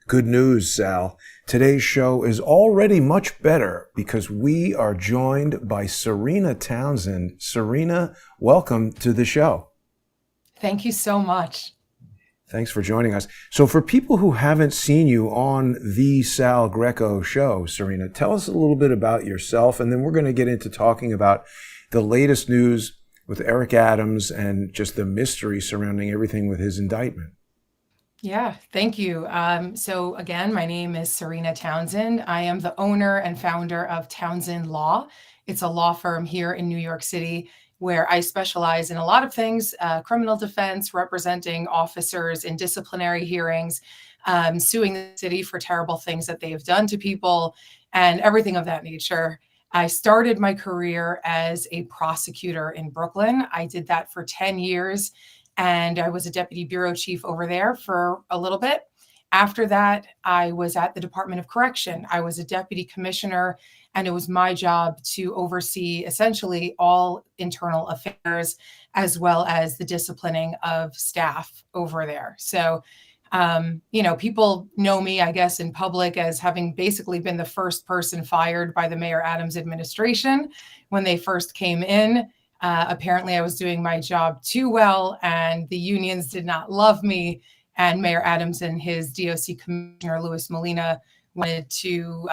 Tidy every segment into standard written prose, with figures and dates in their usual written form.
Good news, Sal. Today's show is already much better because we are joined by Serena Townsend. Serena, welcome to the show. Thank you so much. Thanks for joining us. So for people who haven't seen you on the Sal Greco show, Serena, tell us a little bit about yourself, and then we're going to get into talking about the latest news with Eric Adams and just the mystery surrounding everything with his indictment. Yeah, thank you. So again, my name is Serena Townsend. I am the owner and founder of Townsend Law. It's a law firm here in New York City where I specialize in a lot of things, criminal defense, representing officers in disciplinary hearings, suing the city for terrible things that they have done to people, and everything of that nature. I started my career as a prosecutor in Brooklyn. I did that for 10 years. And I was a deputy bureau chief over there for a little bit. After that, I was at the Department of Correction. I was a deputy commissioner, and it was my job to oversee essentially all internal affairs as well as the disciplining of staff over there. So, people know me, I guess, in public as having basically been the first person fired by the Mayor Adams administration when they first came in. Apparently, I was doing my job too well, and the unions did not love me. And Mayor Adams and his DOC Commissioner, Louis Molina, wanted to,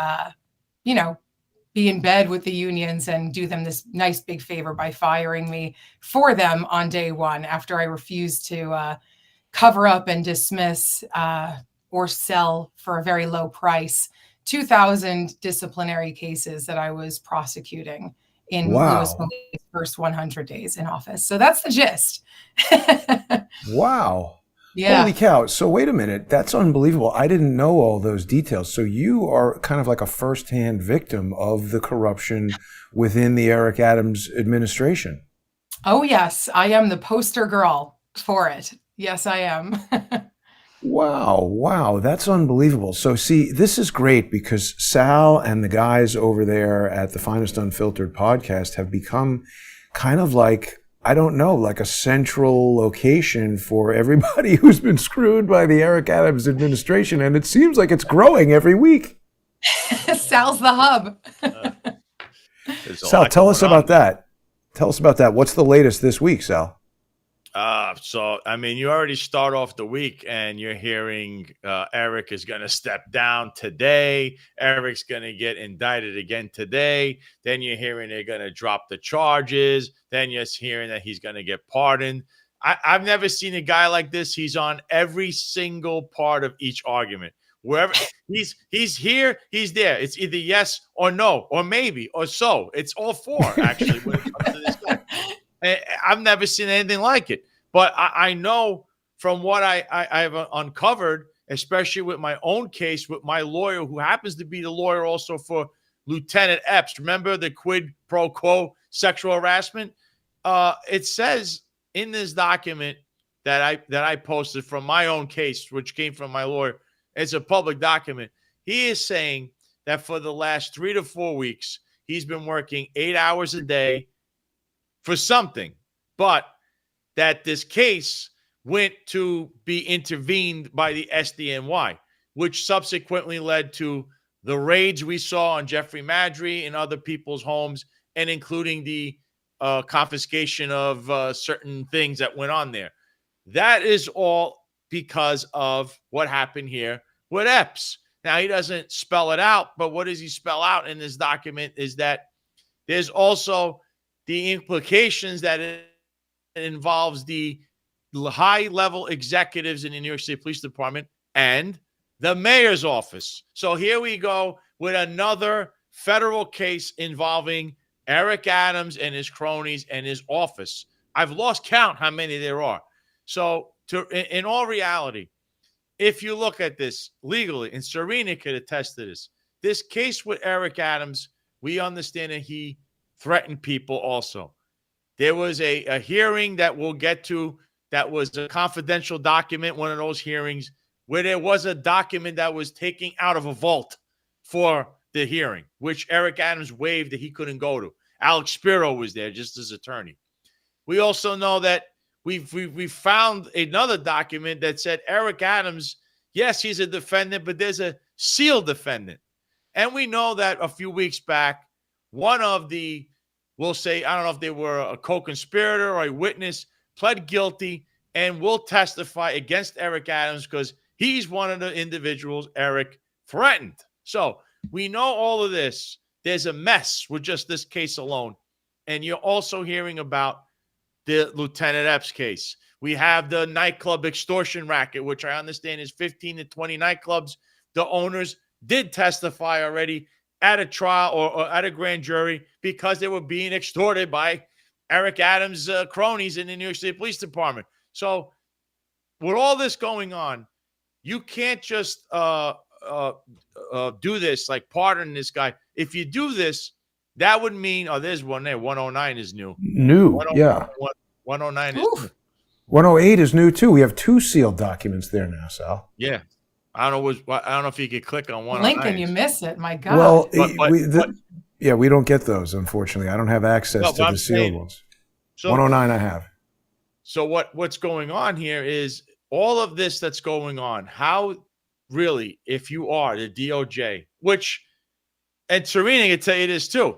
be in bed with the unions and do them this nice big favor by firing me for them on day one after I refused to cover up and dismiss or sell for a very low price 2,000 disciplinary cases that I was prosecuting in Louis Molina's first 100 days in office. So that's the gist. Wow. Yeah. Holy cow. So wait a minute. That's unbelievable. I didn't know all those details. So you are kind of like a firsthand victim of the corruption within the Eric Adams administration. Oh, yes. I am the poster girl for it. Yes, I am. Wow. That's unbelievable. So see, this is great because Sal and the guys over there at the Finest Unfiltered podcast have become kind of like, I don't know, like a central location for everybody who's been screwed by the Eric Adams administration. And it seems like it's growing every week. Sal's the hub. Sal, tell us about that. Tell us about that. What's the latest this week, Sal? You already start off the week and you're hearing Eric is going to step down today. Eric's going to get indicted again today. Then you're hearing they're going to drop the charges. Then you're hearing that he's going to get pardoned. I've never seen a guy like this. He's on every single part of each argument. Wherever he's here, he's there. It's either yes or no, or maybe, or so. It's all four, actually, when it comes to this guy. I've never seen anything like it. But I know from what I've uncovered, especially with my own case, with my lawyer, who happens to be the lawyer also for Lieutenant Epps. Remember the quid pro quo sexual harassment? It says in this document that I posted from my own case, which came from my lawyer, it's a public document. He is saying that for the last 3 to 4 weeks, he's been working 8 hours a day for something, but that this case went to be intervened by the SDNY, which subsequently led to the raids we saw on Jeffrey Madry and other people's homes, and including the confiscation of certain things that went on there. That is all because of what happened here with Epps. Now, he doesn't spell it out, but what does he spell out in this document is that there's also the implications that it involves the high-level executives in the New York City Police Department and the mayor's office. So here we go with another federal case involving Eric Adams and his cronies and his office. I've lost count how many there are. So in all reality, if you look at this legally, and Serena could attest to this case with Eric Adams, we understand that he threatened people also. There was a hearing that we'll get to that was a confidential document, one of those hearings, where there was a document that was taken out of a vault for the hearing, which Eric Adams waived that he couldn't go to. Alex Spiro was there just as attorney. We also know that we found another document that said Eric Adams, Yes, he's a defendant, but there's a sealed defendant. And we know that a few weeks back, one of the, we'll say, I don't know if they were a co-conspirator or a witness, pled guilty and will testify against Eric Adams because he's one of the individuals Eric threatened. So we know all of this. There's a mess with just this case alone. And you're also hearing about the Lieutenant Epps case. We have the nightclub extortion racket, which I understand is 15 to 20 nightclubs. The owners did testify already at a trial or at a grand jury because they were being extorted by Eric Adams' cronies in the New York City Police Department. So with all this going on, you can't just do this, like pardon this guy. If you do this, that would mean, oh, there's one there. 109 is new. New, yeah. 109 is new. 108 is new too. We have 2 sealed documents there now, Sal. Yeah. I don't know if you could click on 109. Link and you miss it. My God. Well, we don't get those, unfortunately. I don't have access to the sealed ones. So, 109 I have. So what's going on here is all of this that's going on. How really, if you are the DOJ, and Serena can tell you this too,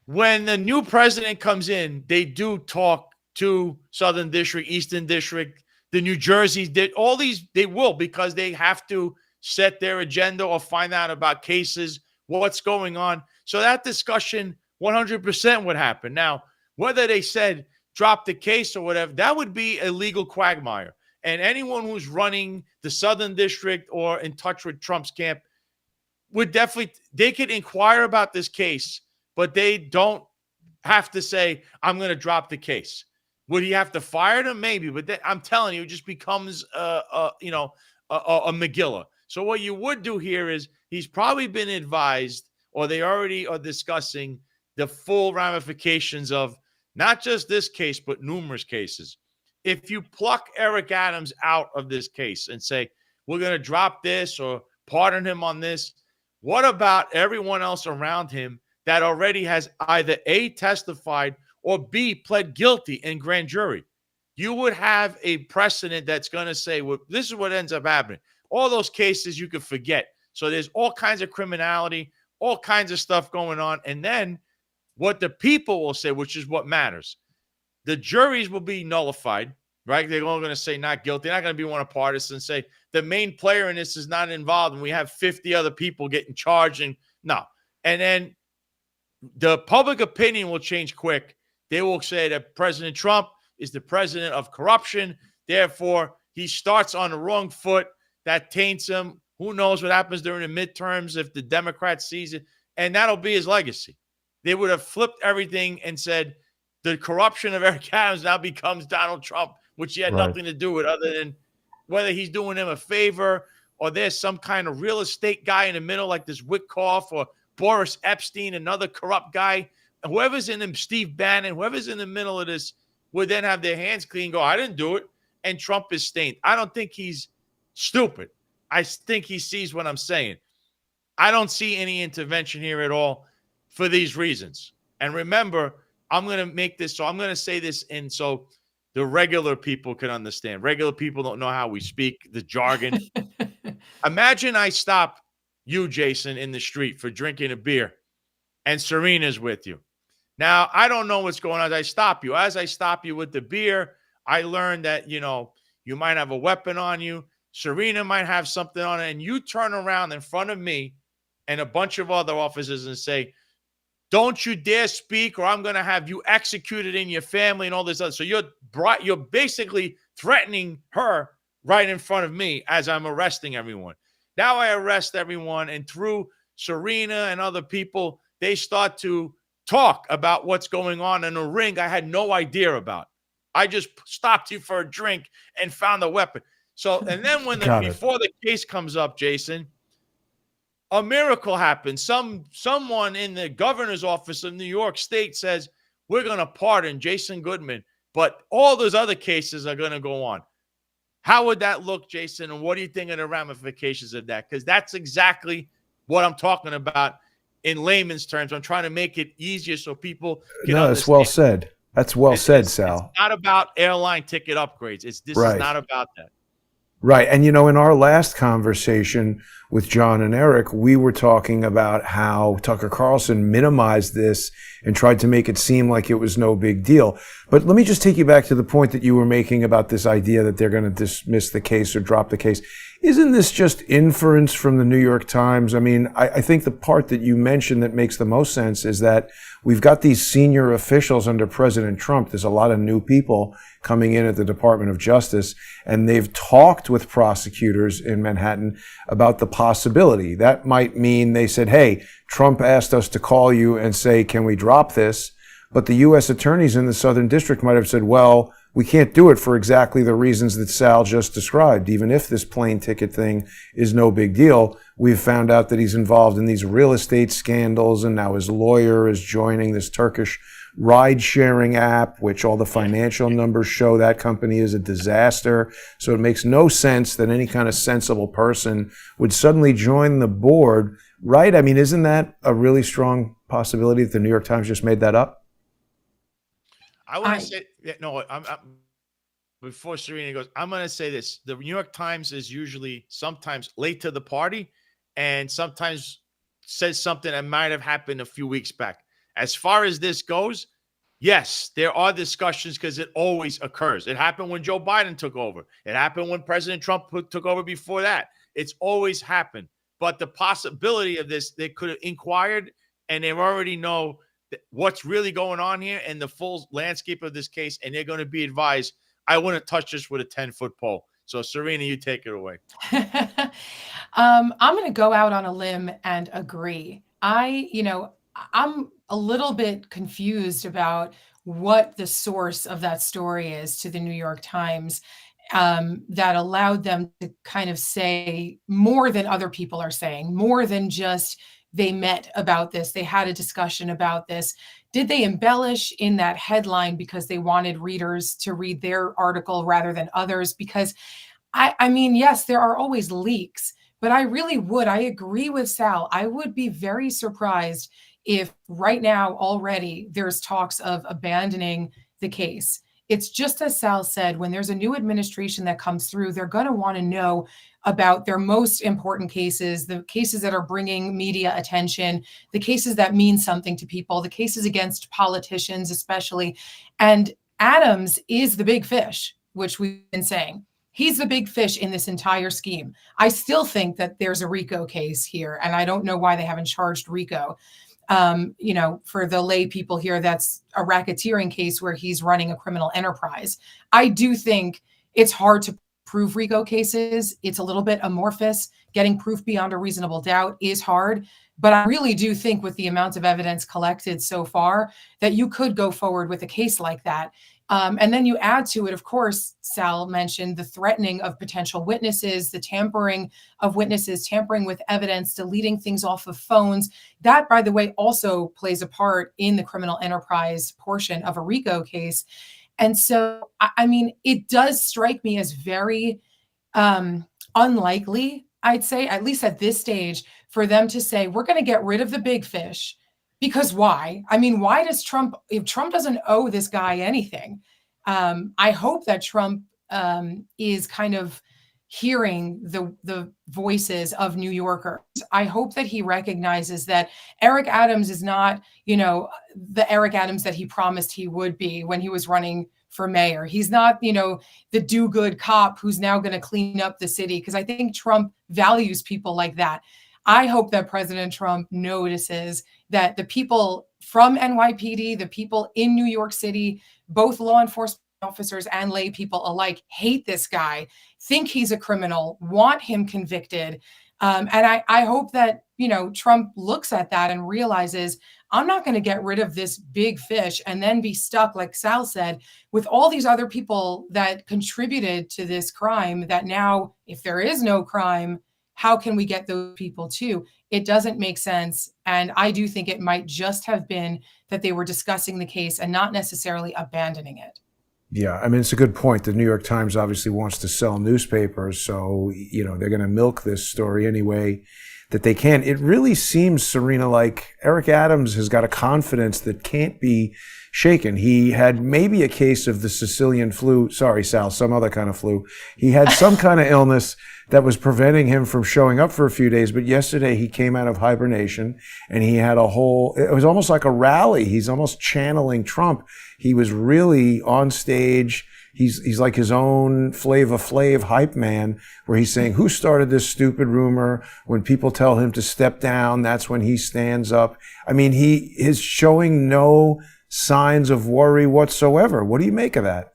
when the new president comes in, they do talk to Southern District, Eastern District, the New Jersey, all these, they will, because they have to set their agenda or find out about cases, what's going on. So that discussion 100% would happen. Now, whether they said drop the case or whatever, that would be a legal quagmire. And anyone who's running the Southern District or in touch with Trump's camp would definitely, they could inquire about this case, but they don't have to say, I'm going to drop the case. Would he have to fire them? Maybe, but I'm telling you, it just becomes a Megillah. So what you would do here is he's probably been advised, or they already are discussing the full ramifications of not just this case, but numerous cases. If you pluck Eric Adams out of this case and say, we're going to drop this or pardon him on this, what about everyone else around him that already has either A, testified, or B, pled guilty in grand jury? You would have a precedent that's going to say, well, this is what ends up happening. All those cases you could forget. So there's all kinds of criminality, all kinds of stuff going on. And then what the people will say, which is what matters, the juries will be nullified, right? They're all going to say not guilty. They're not going to be one of partisan and say the main player in this is not involved and we have 50 other people getting charged. And no. And then the public opinion will change quick. They will say that President Trump is the president of corruption. Therefore, he starts on the wrong foot. That taints him. Who knows what happens during the midterms if the Democrats seize it. And that'll be his legacy. They would have flipped everything and said the corruption of Eric Adams now becomes Donald Trump, which he had nothing to do with other than whether he's doing him a favor or there's some kind of real estate guy in the middle like this Witkoff or Boris Epstein, another corrupt guy. Whoever's in them, Steve Bannon, whoever's in the middle of this would then have their hands clean, go, I didn't do it, and Trump is stained. I don't think he's stupid. I think he sees what I'm saying. I don't see any intervention here at all for these reasons. And remember, I'm going to make this, so I'm going to say this in so the regular people can understand. Regular people don't know how we speak, the jargon. Imagine I stop you, Jason, in the street for drinking a beer, and Serena's with you. Now, I don't know what's going on as I stop you. As I stop you with the beer, I learned that, you might have a weapon on you. Serena might have something on it. And you turn around in front of me and a bunch of other officers and say, don't you dare speak or I'm going to have you executed in your family and all this other. So you're basically threatening her right in front of me as I'm arresting everyone. Now I arrest everyone, and through Serena and other people, they start to talk about what's going on in a ring I had no idea about. I just stopped you for a drink and found a weapon. So, and then before the case comes up, Jason, a miracle happens. Someone in the governor's office of New York State says, we're going to pardon Jason Goodman, but all those other cases are going to go on. How would that look, Jason? And what do you think of the ramifications of that? Because that's exactly what I'm talking about in layman's terms. I'm trying to make it easier so people can understand. That's well said. That's well said, Sal. It's not about airline ticket upgrades. This is not about that. Right. And, in our last conversation with John and Eric, we were talking about how Tucker Carlson minimized this and tried to make it seem like it was no big deal. But let me just take you back to the point that you were making about this idea that they're going to dismiss the case or drop the case. Isn't this just inference from the New York Times? I mean, I think the part that you mentioned that makes the most sense is that we've got these senior officials under President Trump. There's a lot of new people coming in at the Department of Justice, and they've talked with prosecutors in Manhattan about the possibility. That might mean they said, hey, Trump asked us to call you and say, can we drop this? But the U.S. attorneys in the Southern District might have said, well, we can't do it for exactly the reasons that Sal just described. Even if this plane ticket thing is no big deal, we've found out that he's involved in these real estate scandals, and now his lawyer is joining this Turkish ride-sharing app, which all the financial numbers show that company is a disaster. So it makes no sense that any kind of sensible person would suddenly join the board, right? I mean, isn't that a really strong possibility that the New York Times just made that up? I want to say no. Before Serena goes, I'm going to say this: the New York Times is usually sometimes late to the party, and sometimes says something that might have happened a few weeks back. As far as this goes, yes, there are discussions because it always occurs. It happened when Joe Biden took over. It happened when President Trump took over before that. It's always happened. But the possibility of this, they could have inquired, and they already know what's really going on here and the full landscape of this case, and they're going to be advised, I wouldn't touch this with a 10-foot pole. So, Serena, you take it away. I'm going to go out on a limb and agree. I'm a little bit confused about what the source of that story is to the New York Times that allowed them to kind of say more than other people are saying, more than just they met about this, they had a discussion about this. Did they embellish in that headline because they wanted readers to read their article rather than others? Because I mean, yes, there are always leaks, but I agree with Sal. I would be very surprised if right now already there's talks of abandoning the case. It's just as Sal said, when there's a new administration that comes through, they're going to want to know about their most important cases, the cases that are bringing media attention, the cases that mean something to people, the cases against politicians especially. And Adams is the big fish, which we've been saying. He's the big fish in this entire scheme. I still think that there's a RICO case here, and I don't know why they haven't charged RICO. For the lay people here, that's a racketeering case where he's running a criminal enterprise. I do think it's hard to prove RICO cases. It's a little bit amorphous. Getting proof beyond a reasonable doubt is hard. But I really do think with the amount of evidence collected so far that you could go forward with a case like that. And then you add to it, of course, Sal mentioned the threatening of potential witnesses, the tampering of witnesses, tampering with evidence, deleting things off of phones. That, by the way, also plays a part in the criminal enterprise portion of a RICO case. And so, I mean, it does strike me as very unlikely, I'd say, at least at this stage, for them to say, we're going to get rid of the big fish. Because why? I mean, why does Trump, if Trump doesn't owe this guy anything, I hope that Trump is kind of hearing the voices of New Yorkers. I hope that he recognizes that Eric Adams is not, the Eric Adams that he promised he would be when he was running for mayor. He's not, the do-good cop who's now going to clean up the city, because I think Trump values people like that. I hope that President Trump notices that the people from NYPD, the people in New York City, both law enforcement officers and lay people alike, hate this guy, think he's a criminal, want him convicted. And I hope that, Trump looks at that and realizes, I'm not going to get rid of this big fish and then be stuck, like Sal said, with all these other people that contributed to this crime that now, if there is no crime, how can we get those people too? It doesn't make sense. And I do think it might just have been that they were discussing the case and not necessarily abandoning it. Yeah, I mean, it's a good point. The New York Times obviously wants to sell newspapers, so, they're going to milk this story any way that they can. It really seems, Serena, like Eric Adams has got a confidence that can't be shaken. He had maybe a case of the Sicilian flu. Sorry, Sal, some other kind of flu. He had some kind of illness that was preventing him from showing up for a few days. But yesterday he came out of hibernation and he had it was almost like a rally. He's almost channeling Trump. He was really on stage. He's like his own Flava Flav hype man, where he's saying, who started this stupid rumor? When people tell him to step down, that's when he stands up. I mean, he is showing no signs of worry whatsoever. What do you make of that?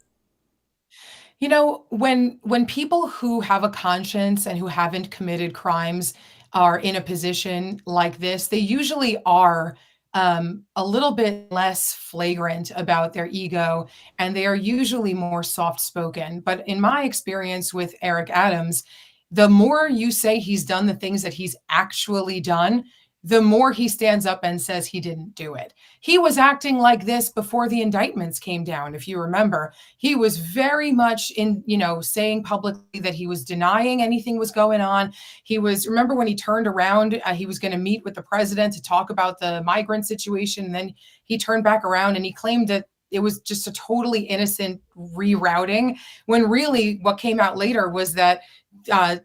You know, when people who have a conscience and who haven't committed crimes are in a position like this, they usually are a little bit less flagrant about their ego, and they are usually more soft-spoken. But in my experience with Eric Adams, the more you say he's done the things that he's actually done, the more he stands up and says he didn't do it. He was acting like this before the indictments came down. If you remember, he was very much saying publicly that he was denying anything was going on. Remember when he turned around, he was going to meet with the president to talk about the migrant situation. And then he turned back around and he claimed that it was just a totally innocent rerouting, when really what came out later was that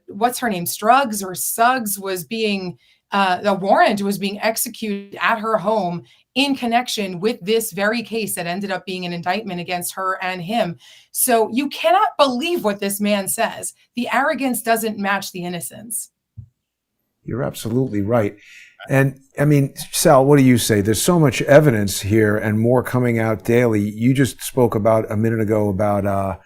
what's her name, Suggs was being the warrant was being executed at her home in connection with this very case that ended up being an indictment against her and him. So you cannot believe what this man says. The arrogance doesn't match the innocence. You're absolutely right. And I mean, Sal, what do you say? There's so much evidence here and more coming out daily. You just spoke about a minute ago about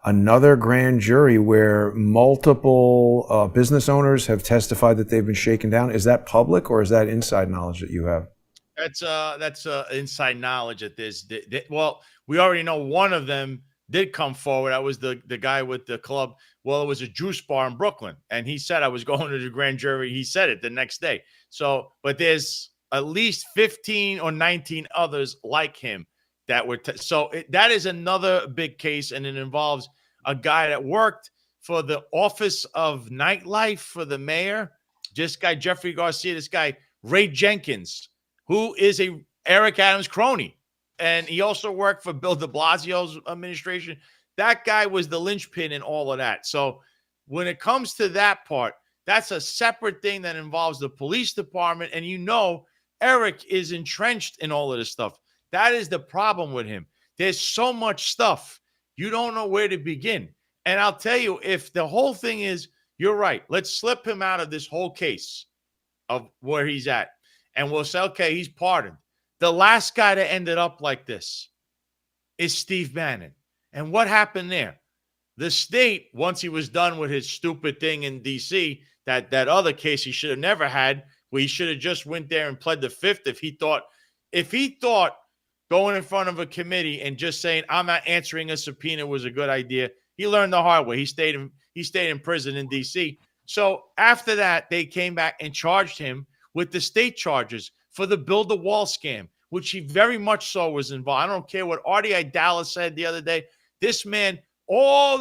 another grand jury where multiple business owners have testified that they've been shaken down. Is that public or is that inside knowledge that you have? That's inside knowledge at this. Well, we already know one of them did come forward. That was the guy with the club. Well, it was a juice bar in Brooklyn, and he said I was going to the grand jury. He said it the next day. So, but there's at least 15 or 19 others like him that were. That is another big case, and it involves a guy that worked for the Office of Nightlife for the mayor. This guy, Jeffrey Garcia, this guy, Ray Jenkins, who is a Eric Adams crony. And he also worked for Bill de Blasio's administration. That guy was the linchpin in all of that. So when it comes to that part, that's a separate thing that involves the police department. And Eric is entrenched in all of this stuff. That is the problem with him. There's so much stuff. You don't know where to begin. And I'll tell you, if the whole thing is, you're right, let's slip him out of this whole case of where he's at. And we'll say, okay, he's pardoned. The last guy that ended up like this is Steve Bannon. And what happened there? The state, once he was done with his stupid thing in D.C., that other case he should have never had, where he should have just went there and pled the fifth if he thought going in front of a committee and just saying, I'm not answering a subpoena was a good idea. He learned the hard way. He stayed in prison in D.C. So after that, they came back and charged him with the state charges for the Build the Wall scam, which he very much so was involved. I don't care what Artie Idala said the other day. This man, all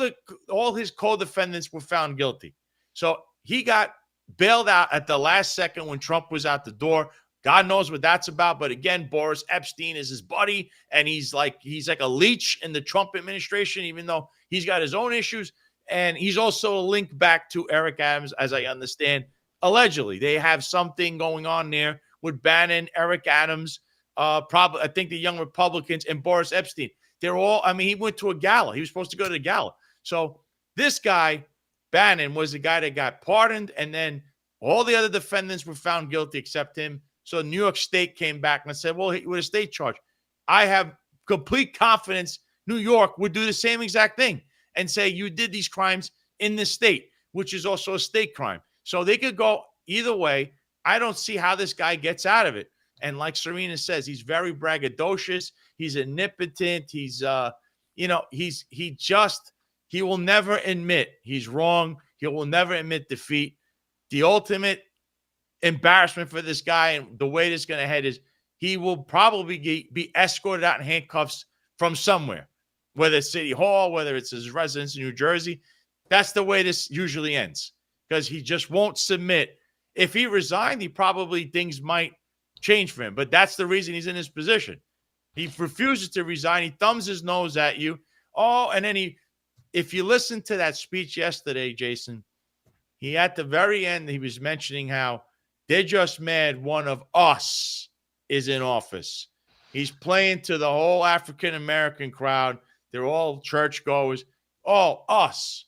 his co-defendants were found guilty. So he got bailed out at the last second when Trump was out the door. God knows what that's about. But again, Boris Epstein is his buddy, and he's like a leech in the Trump administration, even though he's got his own issues. And he's also linked back to Eric Adams, as I understand. Allegedly, they have something going on there with Bannon, Eric Adams, probably I think the Young Republicans, and Boris Epstein. They're all, he went to a gala. He was supposed to go to the gala. So this guy, Bannon, was the guy that got pardoned, and then all the other defendants were found guilty except him. So New York State came back and said, well, with a state charge. I have complete confidence New York would do the same exact thing and say you did these crimes in the state, which is also a state crime. So they could go either way. I don't see how this guy gets out of it. And like Serena says, he's very braggadocious. He's omnipotent. He's, he will not admit he's wrong. He will never admit defeat. The ultimate embarrassment for this guy and the way this is going to head is he will probably be escorted out in handcuffs from somewhere, whether it's City Hall, whether it's his residence in New Jersey. That's the way this usually ends, because he just won't submit. If he resigned, things might change for him. But that's the reason he's in his position. He refuses to resign. He thumbs his nose at you. Oh, and then if you listen to that speech yesterday, Jason, he at the very end, he was mentioning how they're just mad one of us is in office. He's playing to the whole African-American crowd. They're all churchgoers. Oh, us.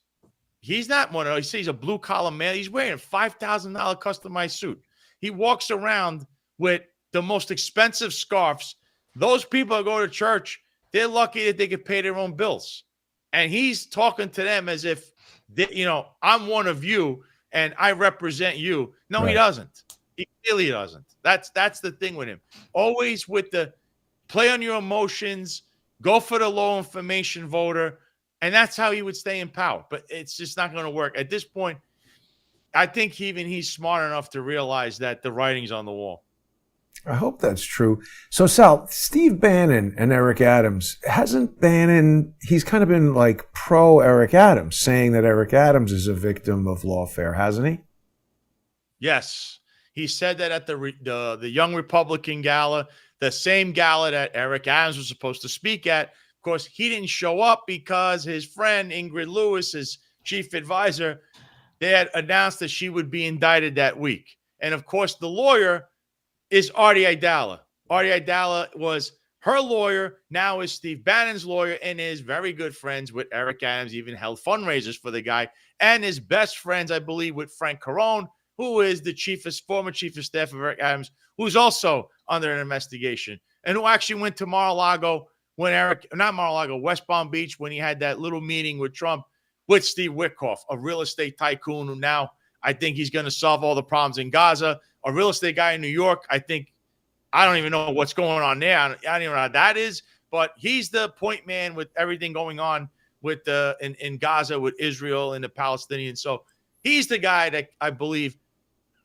He's not one of those. He's a blue-collar man. He's wearing a $5,000 customized suit. He walks around with the most expensive scarves. Those people that go to church, they're lucky that they can pay their own bills. And he's talking to them as if, I'm one of you and I represent you. No, He doesn't. He really doesn't. That's the thing with him. Always with the play on your emotions, go for the low information voter, and that's how he would stay in power. But it's just not going to work. At this point, I think he's smart enough to realize that the writing's on the wall. I hope that's true. So, Sal, Steve Bannon and Eric Adams, hasn't Bannon, he's kind of been like pro Eric Adams, saying that Eric Adams is a victim of lawfare, hasn't he? Yes. He said that at the Young Republican Gala, the same gala that Eric Adams was supposed to speak at. Of course, he didn't show up because his friend Ingrid Lewis, his chief advisor, they had announced that she would be indicted that week. And of course, the lawyer is Artie Aidala. Artie Aidala was her lawyer, now is Steve Bannon's lawyer, and is very good friends with Eric Adams, even held fundraisers for the guy, and is best friends, I believe, with Frank Carone, who is the former chief of staff of Eric Adams, who's also under an investigation, and who actually went to Mar-a-Lago West Palm Beach, when he had that little meeting with Trump, with Steve Witkoff, a real estate tycoon who now I think he's going to solve all the problems in Gaza. A real estate guy in New York, I don't even know what's going on there. I don't even know how that is, but he's the point man with everything going on with in Gaza with Israel and the Palestinians. So he's the guy that I believe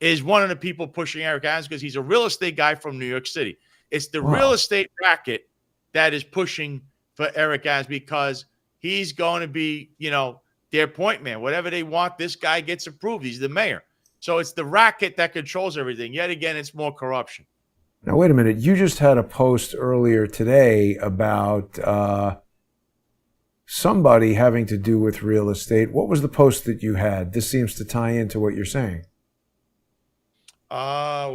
is one of the people pushing Eric Adams, because he's a real estate guy from New York City. It's the real estate racket that is pushing for Eric Adams, because he's going to be, their point man. Whatever they want, this guy gets approved. He's the mayor. So it's the racket that controls everything. Yet again, it's more corruption. Now, wait a minute. You just had a post earlier today about somebody having to do with real estate. What was the post that you had? This seems to tie into what you're saying.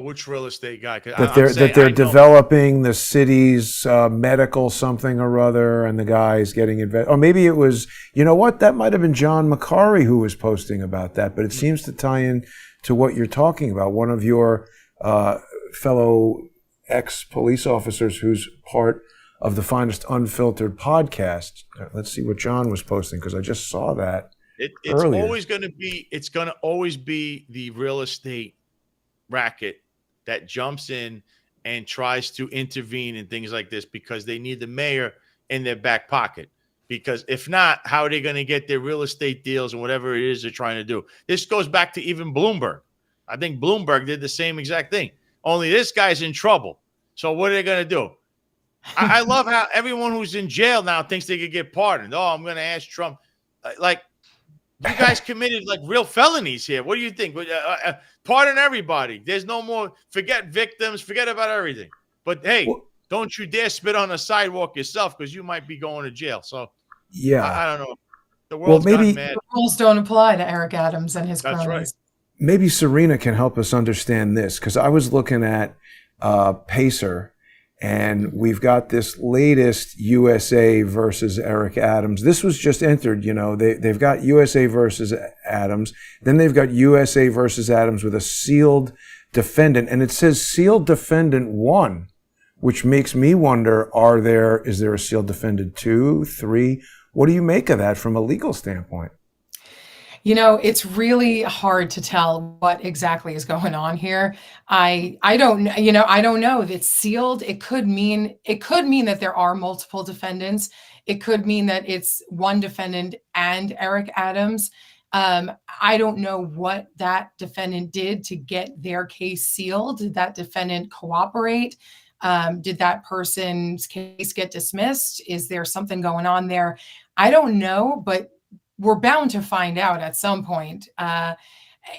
Which real estate guy? That they're developing the city's medical something or other, and the guy's getting invested. Or maybe it was, you know what? That might have been John McCarry who was posting about that. But it seems to tie in to what you're talking about. One of your fellow ex-police officers who's part of the Finest Unfiltered podcast. Let's see what John was posting, because I just saw that. It's always going to always be the real estate racket that jumps in and tries to intervene in things like this, because they need the mayor in their back pocket. Because if not, how are they going to get their real estate deals and whatever it is they're trying to do? This goes back to even Bloomberg. I think Bloomberg did the same exact thing. Only this guy's in trouble. So what are they going to do? I love how everyone who's in jail now thinks they could get pardoned. Oh, I'm going to ask Trump. Like, you guys committed like real felonies here. What do you think? Pardon everybody. There's no more. Forget victims. Forget about everything. But hey, don't you dare spit on a sidewalk yourself, because you might be going to jail. So yeah, I don't know. The world's gone mad. The rules don't apply to Eric Adams and his cronies. That's right. Maybe Serena can help us understand this, because I was looking at Pacer, and we've got this latest USA versus Eric Adams. This was just entered, they've got USA versus Adams. Then they've got USA versus Adams with a sealed defendant. And it says sealed defendant 1, which makes me wonder, is there a sealed defendant 2, 3? What do you make of that from a legal standpoint? It's really hard to tell what exactly is going on here. I don't know. It's sealed. It could mean that there are multiple defendants. It could mean that it's one defendant and Eric Adams. I don't know what that defendant did to get their case sealed. Did that defendant cooperate? Did that person's case get dismissed? Is there something going on there? I don't know, but we're bound to find out at some point.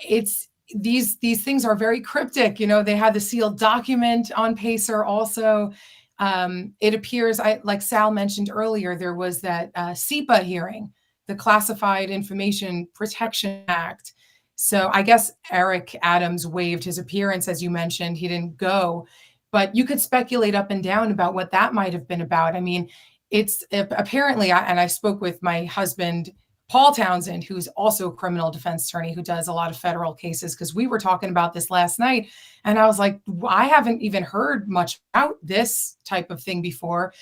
It's these things are very cryptic. They had the sealed document on Pacer also. It appears, like Sal mentioned earlier, there was that CIPA hearing, the Classified Information Protection Act. So I guess Eric Adams waived his appearance, as you mentioned. He didn't go, but you could speculate up and down about what that might have been about. I mean, it's apparently, and I spoke with my husband, Paul Townsend, who's also a criminal defense attorney who does a lot of federal cases, because we were talking about this last night. And I was like, I haven't even heard much about this type of thing before.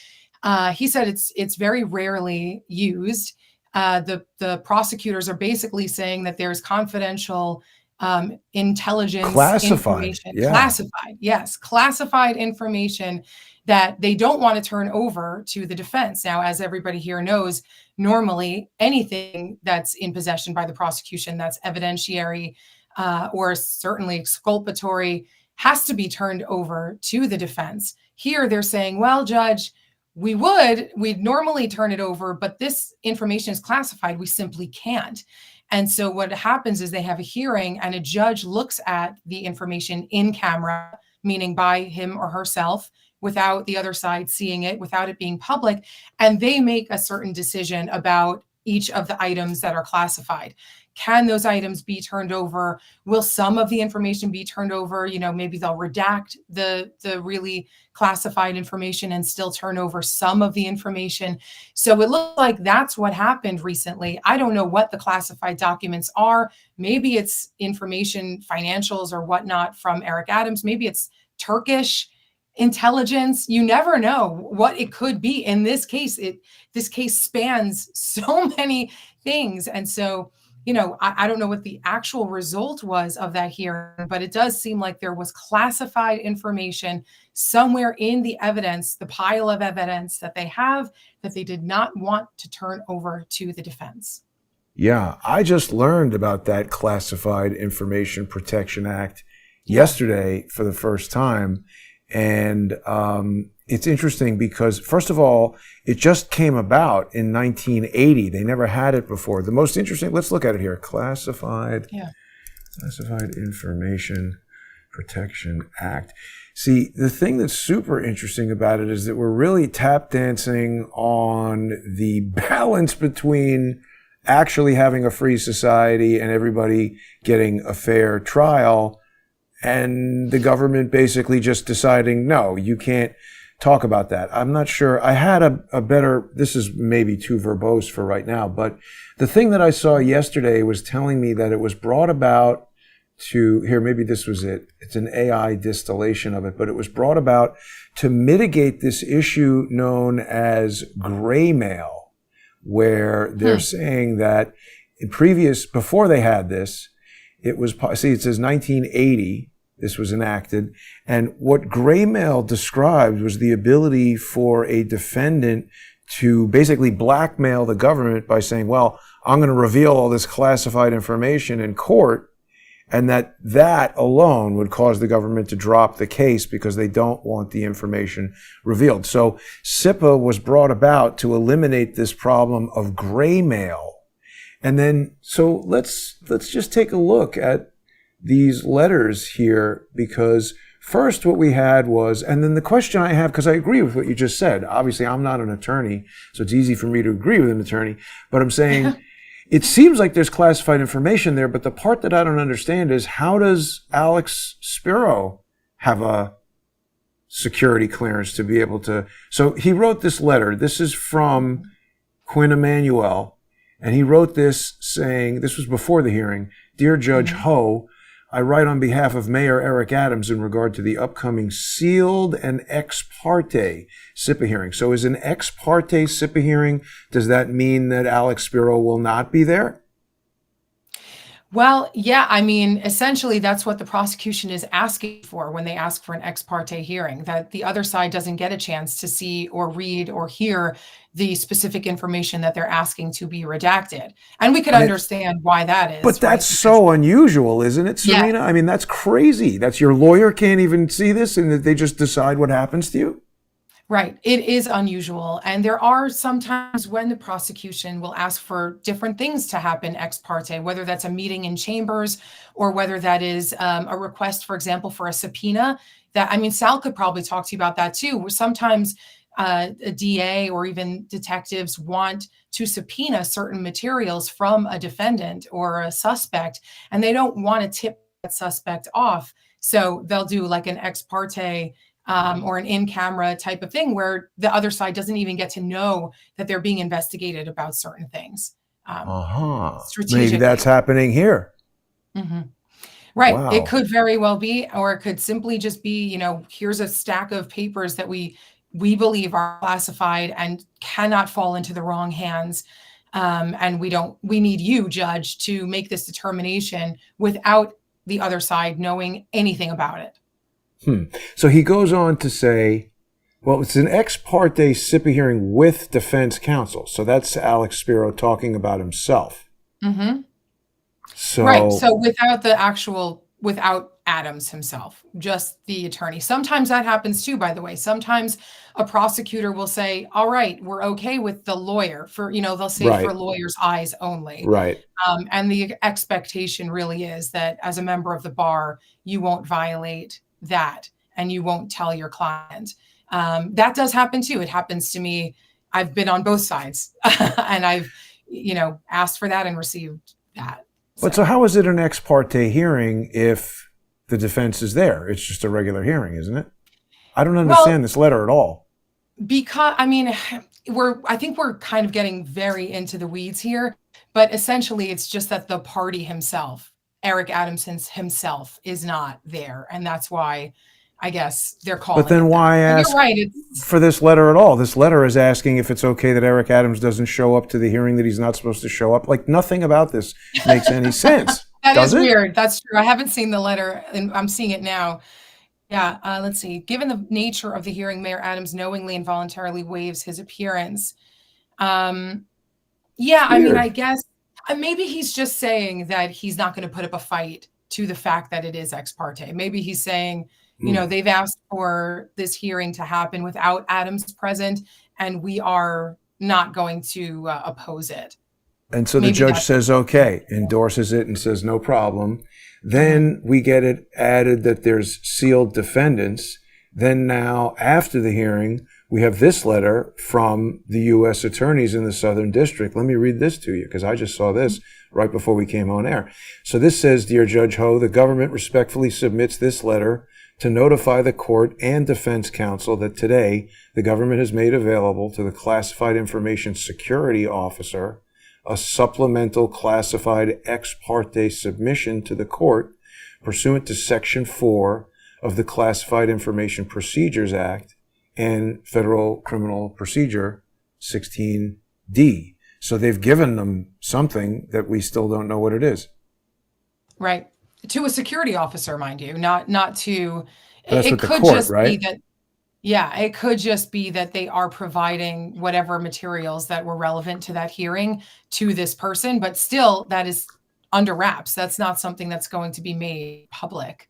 He said it's very rarely used. The prosecutors are basically saying that there's confidential intelligence information, classified information that they don't want to turn over to the defense. Now, as everybody here knows, normally anything that's in possession by the prosecution that's evidentiary or certainly exculpatory has to be turned over to the defense. Here they're saying, well, Judge, we'd normally turn it over, but this information is classified. We simply can't. And so what happens is they have a hearing and a judge looks at the information in camera, meaning by him or herself, without the other side seeing it, without it being public, and they make a certain decision about each of the items that are classified. Can those items be turned over? Will some of the information be turned over? Maybe they'll redact the really classified information and still turn over some of the information. So it looks like that's what happened recently. I don't know what the classified documents are. Maybe it's information, financials or whatnot from Eric Adams. Maybe it's Turkish intelligence. You never know what it could be. In this case, this case spans so many things. And so, I don't know what the actual result was of that hearing, but it does seem like there was classified information somewhere in the evidence, the pile of evidence that they have, that they did not want to turn over to the defense. Yeah, I just learned about that Classified Information Protection Act yesterday for the first time. And it's interesting because, first of all, it just came about in 1980. They never had it before. The most interesting, let's look at it here. Classified Information Protection Act. See, the thing that's super interesting about it is that we're really tap dancing on the balance between actually having a free society and everybody getting a fair trial, and the government basically just deciding, no, you can't talk about that. I'm not sure. I had a better, this is maybe too verbose for right now, but the thing that I saw yesterday was telling me that it was brought about to, here, maybe this was it. It's an AI distillation of it, but it was brought about to mitigate this issue known as gray mail, where they're saying that before they had this, it says 1980, this was enacted, and what gray mail described was the ability for a defendant to basically blackmail the government by saying, well, I'm going to reveal all this classified information in court, and that alone would cause the government to drop the case because they don't want the information revealed. So CIPA was brought about to eliminate this problem of gray mail. And then, so let's just take a look at these letters here, because first what we had was, and then the question I have, because I agree with what you just said. Obviously, I'm not an attorney, so it's easy for me to agree with an attorney, but I'm saying it seems like there's classified information there, but the part that I don't understand is, how does Alex Spiro have a security clearance to be able to, so he wrote this letter. This is from Quinn Emanuel. And he wrote this saying, this was before the hearing, Dear Judge Ho, I write on behalf of Mayor Eric Adams in regard to the upcoming sealed and ex parte CIPA hearing. So is an ex parte CIPA hearing, does that mean that Alex Spiro will not be there? Well, yeah, I mean, essentially that's what the prosecution is asking for when they ask for an ex parte hearing, that the other side doesn't get a chance to see or read or hear the specific information that they're asking to be redacted. And we could understand why that is. But that's so unusual, isn't it, Serena? Yeah. I mean, that's crazy. That's your lawyer can't even see this and that they just decide what happens to you? Right. It is unusual. And there are sometimes when the prosecution will ask for different things to happen ex parte, whether that's a meeting in chambers or whether that is a request, for example, for a subpoena. That, I mean, Sal could probably talk to you about that too, where sometimes a DA or even detectives want to subpoena certain materials from a defendant or a suspect, and they don't want to tip that suspect off. So they'll do like an ex parte or an in-camera type of thing where the other side doesn't even get to know that they're being investigated about certain things. Maybe that's happening here. Mm-hmm. Right. Wow. It could very well be, or it could simply just be, you know, here's a stack of papers that we believe are classified and cannot fall into the wrong hands. And we need you, judge, to make this determination without the other side knowing anything about it. So he goes on to say, well, it's an ex parte CIPA hearing with defense counsel. So that's Alex Spiro talking about himself. Mm-hmm. So, right. So without Adams himself, just the attorney. Sometimes that happens too, by the way. Sometimes a prosecutor will say, all right, we're okay with the lawyer for, you know, they'll say for lawyers' eyes only. Right. And the expectation really is that as a member of the bar, you won't violate that and you won't tell your client. That does happen too. It happens to me. I've been on both sides and I've, you know, asked for that and received that. But so how is it an ex parte hearing if the defense is there? It's just a regular hearing, isn't it? I don't understand this letter at all. Because, I mean, I think we're kind of getting very into the weeds here, but essentially it's just that the party himself, Eric Adams himself, is not there. And that's why I guess they're calling. But then why ask for this letter at all? This letter is asking if it's okay that Eric Adams doesn't show up to the hearing that he's not supposed to show up. Like nothing about this makes any sense. That is weird. That's true. I haven't seen the letter and I'm seeing it now. Yeah. Let's see. Given the nature of the hearing, Mayor Adams knowingly and voluntarily waives his appearance. I mean, I guess maybe he's just saying that he's not going to put up a fight to the fact that it is ex parte. Maybe he's saying, you know, they've asked for this hearing to happen without Adams present, and we are not going to oppose it. And so the judge says, okay, endorses it and says, no problem. Then we get it added that there's sealed defendants. Then now, after the hearing, we have this letter from the U.S. attorneys in the Southern District. Let me read this to you because I just saw this right before we came on air. So this says, Dear Judge Ho, the government respectfully submits this letter to notify the court and defense counsel that today the government has made available to the Classified Information Security Officer a supplemental classified ex parte submission to the court pursuant to Section 4 of the Classified Information Procedures Act and Federal Criminal Procedure 16D. So they've given them something that we still don't know what it is. Right. To a security officer, mind you, not to. That's it with could the court, just right? be that. Yeah, it could just be that they are providing whatever materials that were relevant to that hearing to this person, but still that is under wraps. That's not something that's going to be made public.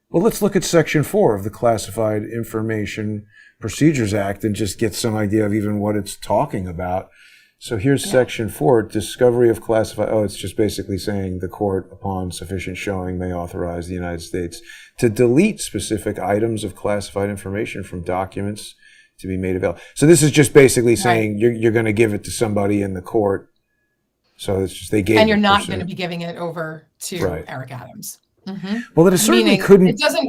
Well, let's look at Section 4 of the Classified Information Procedures Act and just get some idea of even what it's talking about. So here's Section 4, discovery of classified. Oh, it's just basically saying the court, upon sufficient showing, may authorize the United States to delete specific items of classified information from documents to be made available. So this is just basically saying you're going to give it to somebody in the court. So it's just they gave it. And you're not going to be giving it over to Eric Adams. Mm-hmm. Well, it certainly couldn't. It doesn't.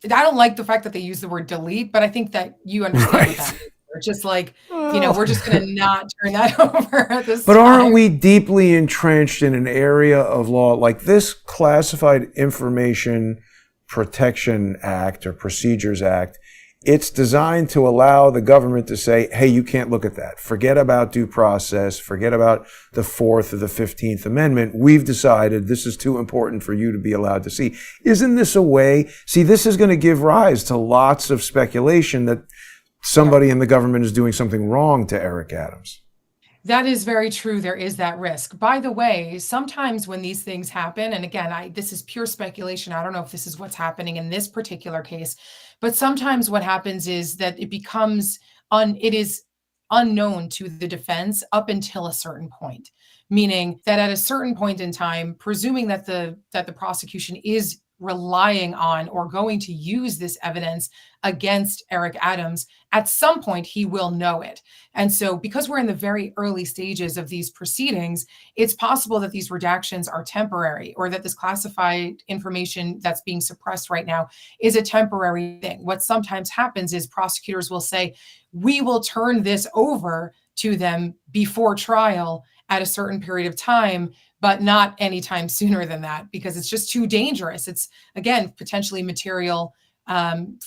I don't like the fact that they use the word delete, but I think that you understand what that is. It's just like, you know, we're just going to not turn that over at this time. But aren't we deeply entrenched in an area of law like this Classified Information Protection Act or Procedures Act? It's designed to allow the government to say, hey, you can't look at that. Forget about due process. Forget about the 4th or the 15th Amendment. We've decided this is too important for you to be allowed to see. Isn't this a way? See, this is going to give rise to lots of speculation that somebody in the government is doing something wrong to Eric Adams. That is very true. There is that risk. By the way, sometimes when these things happen, and again, this is pure speculation. I don't know if this is what's happening in this particular case, But sometimes what happens is that it is unknown to the defense up until a certain point, meaning that at a certain point in time, presuming that the prosecution is relying on or going to use this evidence against Eric Adams, at some point he will know it. And so because we're in the very early stages of these proceedings, it's possible that these redactions are temporary, or that this classified information that's being suppressed right now is a temporary thing. What sometimes happens is prosecutors will say, we will turn this over to them before trial at a certain period of time, but not anytime sooner than that, because it's just too dangerous. It's, again, potentially material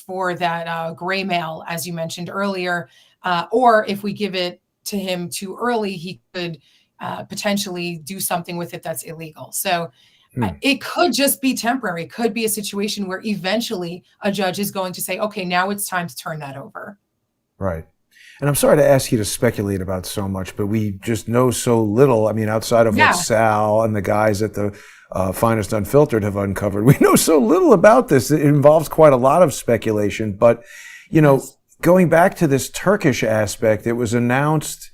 for that gray mail, as you mentioned earlier. Or if we give it to him too early, he could potentially do something with it that's illegal. So it could just be temporary. It could be a situation where eventually a judge is going to say, okay, now it's time to turn that over. Right. And I'm sorry to ask you to speculate about so much, but we just know so little. I mean, outside of what Sal and the guys at the Finest Unfiltered have uncovered, we know so little about this. It involves quite a lot of speculation. But, you know, going back to this Turkish aspect, it was announced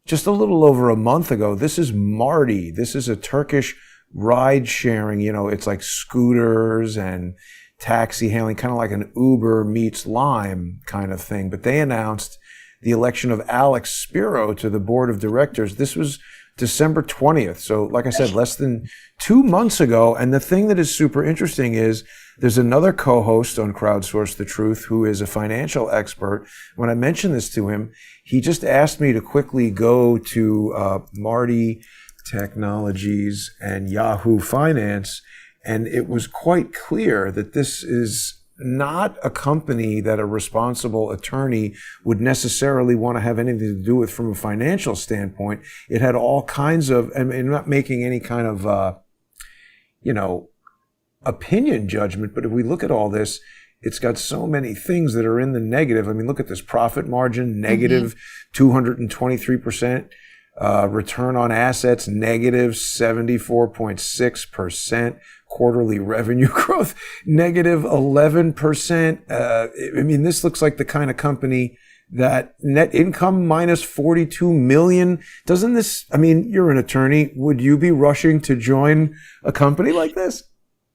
just a little over a month ago. This is Marty. This is a Turkish ride sharing, you know, it's like scooters and taxi hailing, kind of like an Uber meets Lime kind of thing. But they announced the election of Alex Spiro to the board of directors. This was December 20th. So like I said, less than 2 months ago. And the thing that is super interesting is there's another co-host on Crowdsource the Truth who is a financial expert. When I mentioned this to him, he just asked me to quickly go to Marty Technologies and Yahoo Finance. And it was quite clear that this is not a company that a responsible attorney would necessarily want to have anything to do with from a financial standpoint. It had all kinds of, and not making any kind of, opinion judgment, but if we look at all this, it's got so many things that are in the negative. I mean, look at this profit margin, negative 223%. Return on assets, negative 74.6%. Quarterly revenue growth, negative 11%. I mean, this looks like the kind of company that net income minus 42 million. Doesn't this, I mean, you're an attorney. Would you be rushing to join a company like this?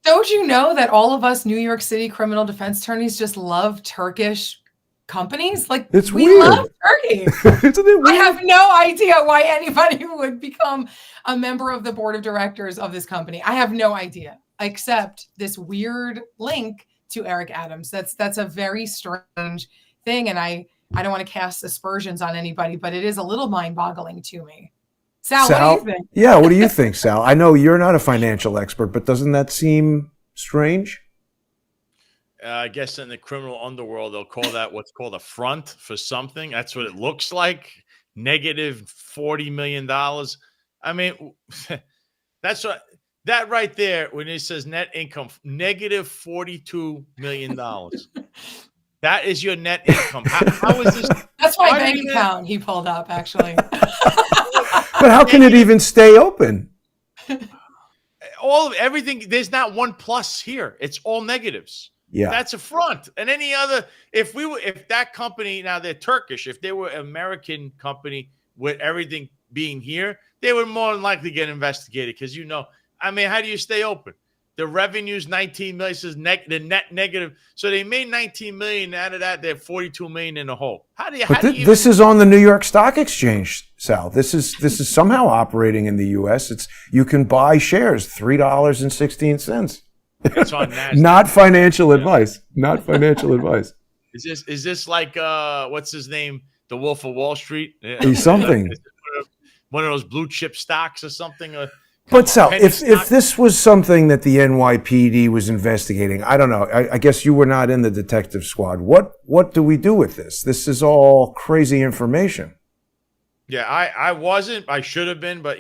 Don't you know that all of us New York City criminal defense attorneys just love Turkish companies? Like, it's we weird. love Turkey. Isn't it weird? I have no idea why anybody would become a member of the board of directors of this company. I have no idea, except this weird link to Eric Adams. That's a very strange thing. And I don't want to cast aspersions on anybody, but it is a little mind-boggling to me. Sal, what do you think? Yeah, what do you think, Sal? I know you're not a financial expert, but doesn't that seem strange? I guess in the criminal underworld, they'll call that what's called a front for something. That's what it looks like. Negative $40 million. I mean, that's what that right there, when it says net income, negative $42 million. That is your net income. How is this? That's my bank account he pulled up, actually. But how can it even stay open? Everything, there's not one plus here. It's all negatives. Yeah. That's a front. And any other, if that company, now they're Turkish, if they were an American company with everything being here, they would more than likely get investigated because, I mean, how do you stay open? The revenue's 19 million, says the net negative. So they made 19 million. Out of that, they're 42 million in the hole. This is on the New York Stock Exchange, Sal. This is somehow operating in the U.S. You can buy shares, $3.16. It's on NASDAQ. Not financial advice. Not financial advice. Is this like what's his name? The Wolf of Wall Street? He's something. One of those blue chip stocks or something. But Sal, if this was something that the NYPD was investigating, I don't know. I guess you were not in the detective squad. What do we do with this? This is all crazy information. Yeah, I wasn't. I should have been, but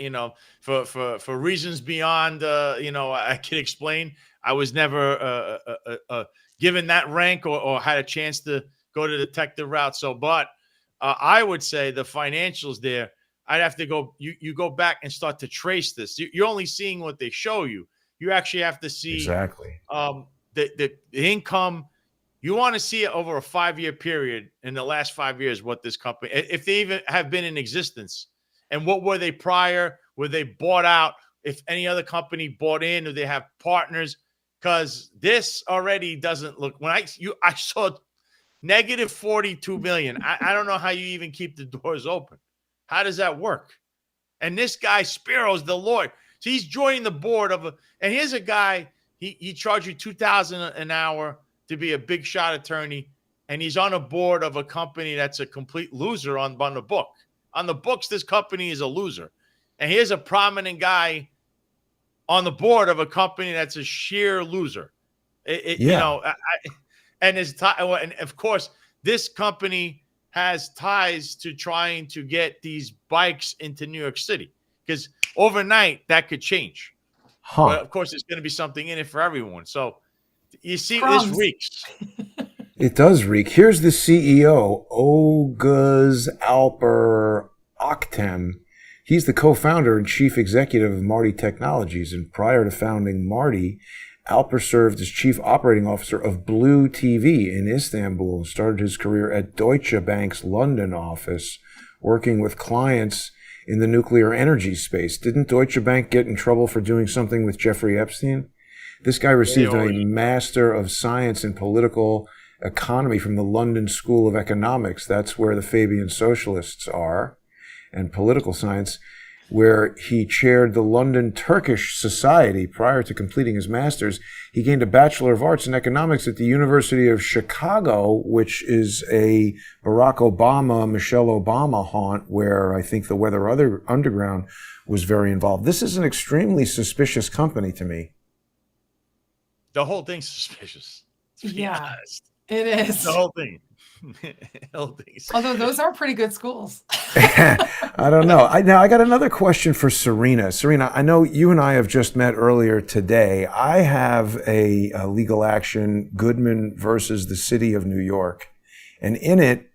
for reasons beyond I can explain. I was never given that rank or had a chance to go to the detective route. So, but I would say the financials there, I'd have to go. You go back and start to trace this. You're only seeing what they show you. You actually have to see exactly the income. You want to see it over a 5-year period in the last 5 years, what this company, if they even have been in existence, and what were they prior? Were they bought out? If any other company bought in, or they have partners? Because this already doesn't look. When I saw negative 42 million. I don't know how you even keep the doors open. How does that work? And this guy Spiro's the lawyer. So he's joining the board of and here's a guy, he charged you $2,000 an hour to be a big shot attorney, and he's on a board of a company that's a complete loser on the book. On the books, this company is a loser. And here's a prominent guy on the board of a company that's a sheer loser. And of course, this company has ties to trying to get these bikes into New York City, because overnight that could change. But of course, there's going to be something in it for everyone. So you see, this reeks. It does reek. Here's the CEO, Oguz Alper Oktem. He's the co-founder and chief executive of Marti Technologies. And prior to founding Marti, Alper served as chief operating officer of Blue TV in Istanbul and started his career at Deutsche Bank's London office, working with clients in the nuclear energy space. Didn't Deutsche Bank get in trouble for doing something with Jeffrey Epstein? This guy received a Master of Science in Political Economy from the London School of Economics. That's where the Fabian Socialists are, and political science, where he chaired the London Turkish Society. Prior to completing his master's, he gained a Bachelor of Arts in Economics at the University of Chicago, which is a Barack Obama, Michelle Obama haunt, where I think the Weather Underground was very involved. This is an extremely suspicious company to me. The whole thing's suspicious. Yeah, it is. The whole thing. Although those are pretty good schools. I don't know. I got another question for Serena. Serena, I know you and I have just met earlier today. I have a legal action, Goodman versus the City of New York. And in it,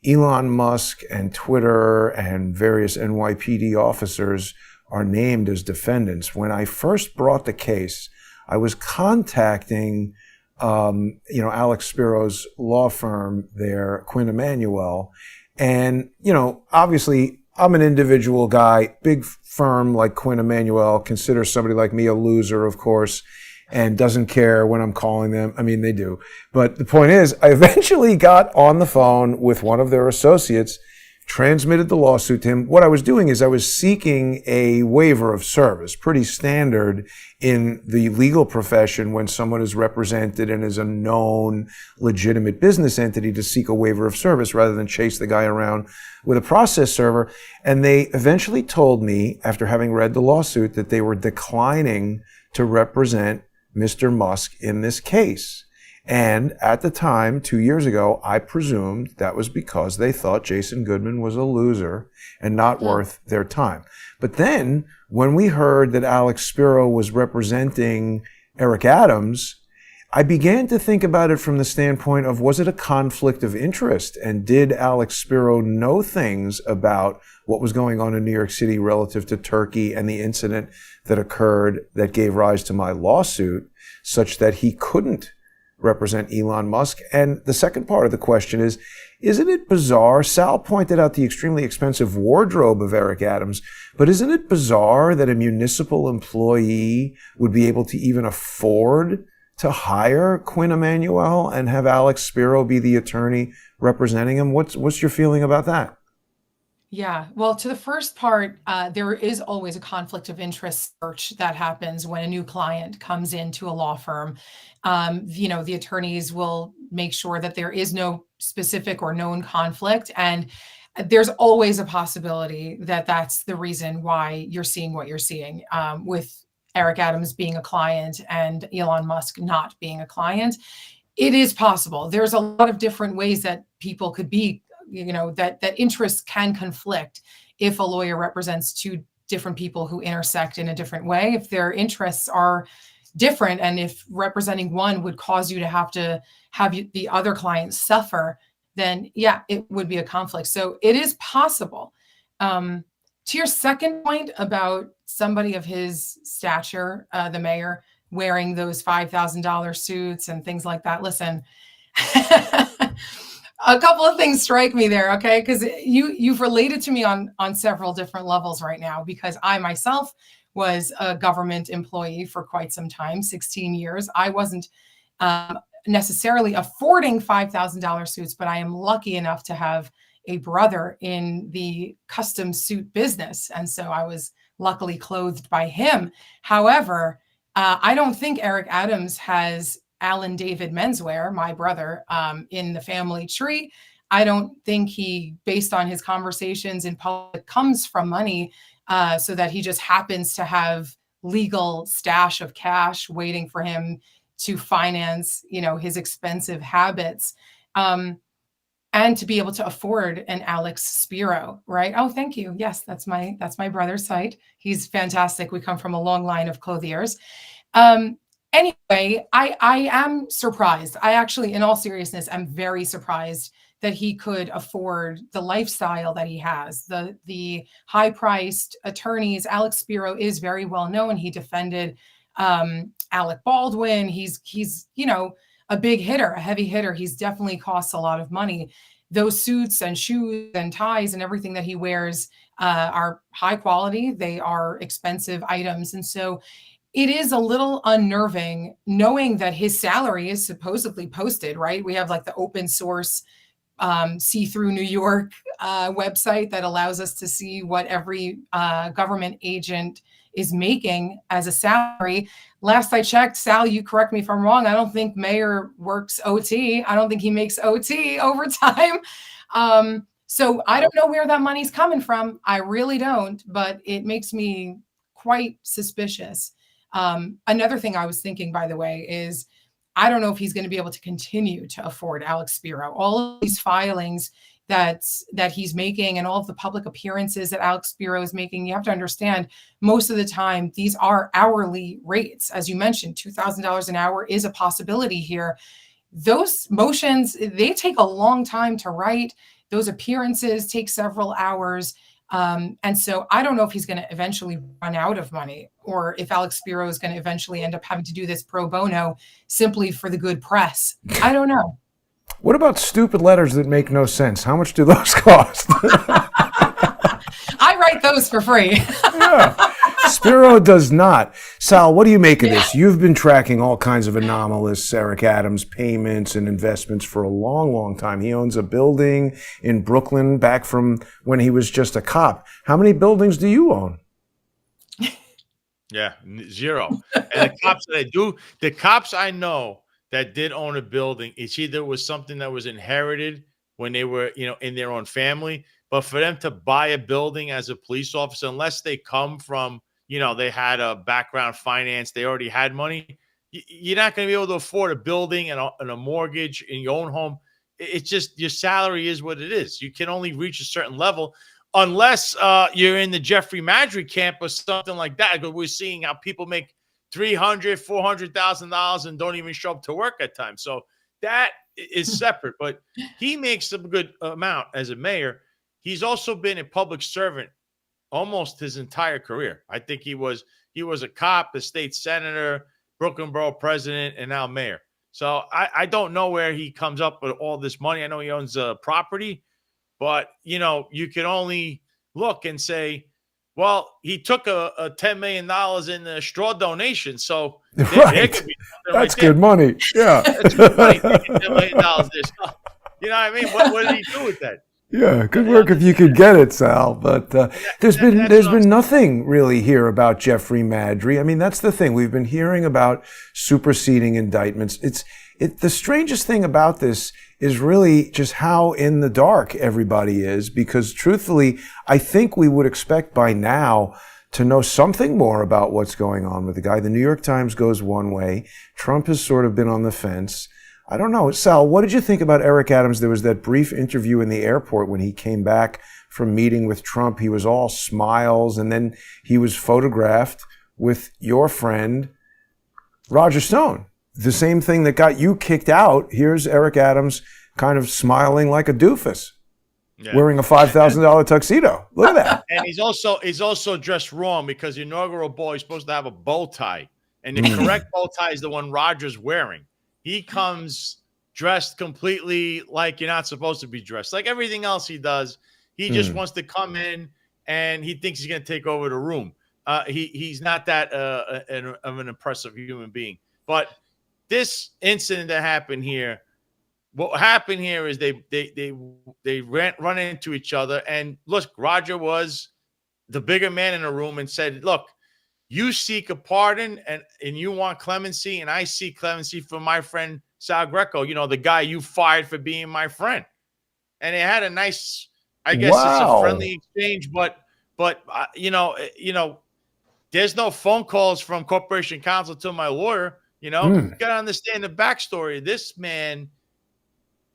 Elon Musk and Twitter and various NYPD officers are named as defendants. When I first brought the case, I was contacting Alex Spiro's law firm there, Quinn Emanuel. And, obviously I'm an individual guy. Big firm like Quinn Emanuel considers somebody like me a loser, of course, and doesn't care when I'm calling them. I mean, they do. But the point is, I eventually got on the phone with one of their associates, transmitted the lawsuit to him. What I was doing is I was seeking a waiver of service, pretty standard in the legal profession when someone is represented and is a known legitimate business entity, to seek a waiver of service rather than chase the guy around with a process server. And they eventually told me, after having read the lawsuit, that they were declining to represent Mr. Musk in this case. And at the time, 2 years ago, I presumed that was because they thought Jason Goodman was a loser and not worth their time. But then, when we heard that Alex Spiro was representing Eric Adams, I began to think about it from the standpoint of, was it a conflict of interest? And did Alex Spiro know things about what was going on in New York City relative to Turkey and the incident that occurred that gave rise to my lawsuit, such that he couldn't represent Elon Musk? And the second part of the question is, isn't it bizarre? Sal pointed out the extremely expensive wardrobe of Eric Adams, but isn't it bizarre that a municipal employee would be able to even afford to hire Quinn Emanuel and have Alex Spiro be the attorney representing him? What's your feeling about that? Yeah, well, to the first part, there is always a conflict of interest search that happens when a new client comes into a law firm. The attorneys will make sure that there is no specific or known conflict. And there's always a possibility that that's the reason why you're seeing what you're seeing, with Eric Adams being a client and Elon Musk not being a client. It is possible. There's a lot of different ways that people could be, that interests can conflict if a lawyer represents two different people who intersect in a different way. If their interests are different, and if representing one would cause you to have the other client suffer, then yeah, it would be a conflict. So it is possible. To your second point about somebody of his stature, the mayor, wearing those $5,000 suits and things like that. Listen, A couple of things strike me there, okay? Because you've related to me on several different levels right now, because I myself was a government employee for quite some time, 16 years. I wasn't necessarily affording $5,000 suits, but I am lucky enough to have a brother in the custom suit business. And so I was luckily clothed by him. However, I don't think Eric Adams has Alan David Menswear, my brother, in the family tree. I don't think he, based on his conversations in public, comes from money, so that he just happens to have legal stash of cash waiting for him to finance, his expensive habits. And to be able to afford an Alex Spiro, right? Oh, thank you. Yes, that's my brother's site. He's fantastic. We come from a long line of clothiers. Anyway, I am surprised. I actually, in all seriousness, am very surprised that he could afford the lifestyle that he has. The high-priced attorneys. Alex Spiro is very well known. He defended Alec Baldwin. He's a big hitter, a heavy hitter. He's definitely costs a lot of money. Those suits and shoes and ties and everything that he wears are high quality. They are expensive items. And so it is a little unnerving knowing that his salary is supposedly posted, right? We have like the open source see-through New York website that allows us to see what every government agent is making as a salary. Last I checked, Sal, you correct me if I'm wrong, I don't think Mayor works OT. I don't think he makes OT overtime. So I don't know where that money's coming from. I really don't, but it makes me quite suspicious. Another thing I was thinking, by the way, is I don't know if he's going to be able to continue to afford Alex Spiro. All of these filings that he's making and all of the public appearances that Alex Spiro is making, you have to understand, most of the time, these are hourly rates. As you mentioned, $2,000 an hour is a possibility here. Those motions, they take a long time to write. Those appearances take several hours. And so I don't know if he's going to eventually run out of money, or if Alex Spiro is going to eventually end up having to do this pro bono simply for the good press. I don't know. What about stupid letters that make no sense? How much do those cost? I write those for free. Yeah. Spiro does not. Sal, what do you make of this? You've been tracking all kinds of anomalous Eric Adams payments and investments for a long, long time. He owns a building in Brooklyn back from when he was just a cop. How many buildings do you own? Yeah, 0. And the cops I know that did own a building, it's either it was something that was inherited when they were, in their own family, but for them to buy a building as a police officer, unless they come from, they had a background finance, they already had money, you're not going to be able to afford a building and a mortgage in your own home. It's just your salary is what it is. You can only reach a certain level unless you're in the Jeffrey Maddrey camp or something like that. Because we're seeing how people make $300,000, $400,000 and don't even show up to work at times. So that is separate. But he makes a good amount as a mayor. He's also been a public servant almost his entire career. I think he was a cop, a state senator, Brooklyn Borough president, and now mayor. So I don't know where he comes up with all this money. I know he owns a property, but you can only look and say, well, he took a $10 million in the straw donation. So right. That's good money. Yeah. That's good money. $10 million there. So, you know what I mean? What did he do with that? Yeah, good work if you could get it, Sal. But there's been nothing really here about Jeffrey Maddrey. I mean, that's the thing. We've been hearing about superseding indictments. The strangest thing about this is really just how in the dark everybody is, because truthfully, I think we would expect by now to know something more about what's going on with the guy. The New York Times goes one way. Trump has sort of been on the fence. I don't know. Sal, what did you think about Eric Adams? There was that brief interview in the airport when he came back from meeting with Trump. He was all smiles, and then he was photographed with your friend, Roger Stone. The same thing that got you kicked out. Here's Eric Adams kind of smiling like a doofus, wearing a $5,000 tuxedo. Look at that. And he's also dressed wrong, because the inaugural ball, he's supposed to have a bow tie. And the correct bow tie is the one Roger's wearing. He comes dressed completely like you're not supposed to be dressed. Like everything else he does, he just wants to come in and he thinks he's going to take over the room. He's not that of an impressive human being. But this incident that happened here, what happened here is they run into each other, and look, Roger was the bigger man in the room and said, "Look, you seek a pardon and you want clemency, and I seek clemency for my friend Sal Greco, the guy you fired for being my friend." And they had a nice, I guess it's a friendly exchange, but there's no phone calls from corporation counsel to my lawyer. You got to understand the backstory. This man,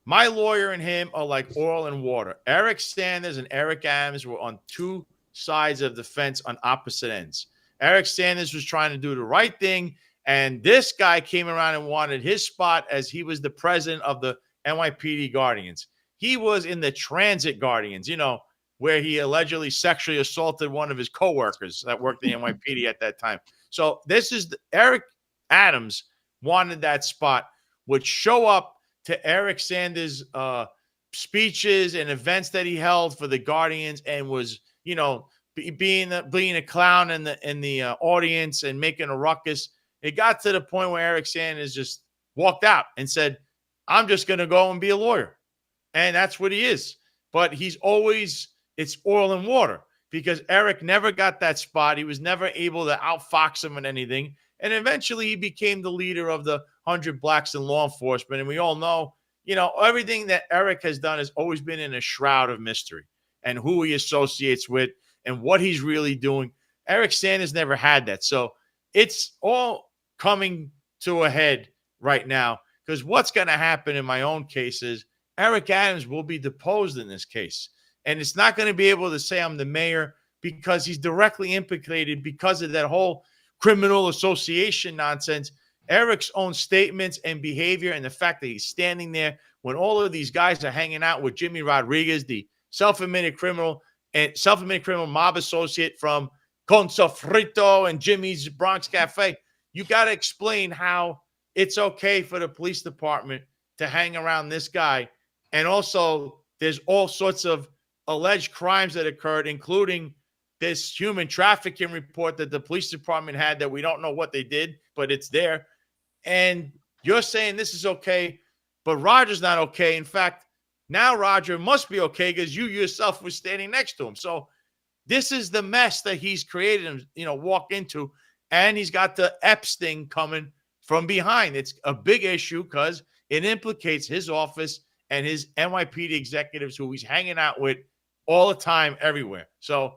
my lawyer and him are like oil and water. Eric Sanders and Eric Adams were on two sides of the fence on opposite ends. Eric Sanders was trying to do the right thing, and this guy came around and wanted his spot as he was the president of the NYPD Guardians. He was in the Transit Guardians, where he allegedly sexually assaulted one of his coworkers that worked in the NYPD at that time. So this is Eric Adams wanted that spot, would show up to Eric Sanders' speeches and events that he held for the Guardians, and was, being a clown in the audience and making a ruckus. It got to the point where Eric Sanders just walked out and said, "I'm just going to go and be a lawyer." And that's what he is. But it's oil and water, because Eric never got that spot. He was never able to outfox him in anything. And eventually he became the leader of the 100 Blacks in law enforcement. And we all know, everything that Eric has done has always been in a shroud of mystery, and who he associates with and what he's really doing. Eric Sanders never had that. So it's all coming to a head right now, because what's going to happen in my own case is Eric Adams will be deposed in this case. And it's not going to be able to say I'm the mayor, because he's directly implicated because of that whole criminal association nonsense. Eric's own statements and behavior, and the fact that he's standing there when all of these guys are hanging out with Jimmy Rodriguez, the self-admitted criminal mob associate from Con Sofrito and Jimmy's Bronx Cafe. You got to explain how it's okay for the police department to hang around this guy. And also, there's all sorts of alleged crimes that occurred, including this human trafficking report that the police department had that we don't know what they did, but it's there. And you're saying this is okay, but Roger's not okay. In fact, now Roger must be okay because you yourself were standing next to him. So this is the mess that he's created and, walk into. And he's got the Epstein coming from behind. It's a big issue because it implicates his office and his NYPD executives who he's hanging out with all the time, everywhere. So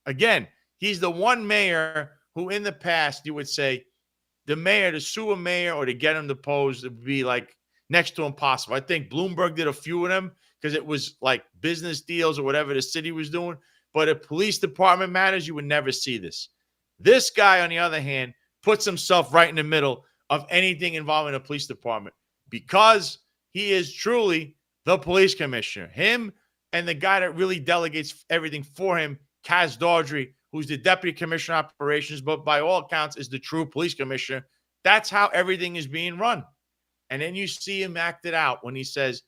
again, he's the one mayor who in the past you would say the mayor, to sue a mayor or to get him deposed, it would be like next to impossible. I think Bloomberg did a few of them because it was like business deals or whatever the city was doing. But if police department matters, you would never see this. This guy, on the other hand, puts himself right in the middle of anything involving a police department because he is truly the police commissioner. Him and the guy that really delegates everything for him, Kaz Dawdry, who's the deputy commissioner of operations, but by all accounts is the true police commissioner. That's how everything is being run. And then you see him act it out when he says,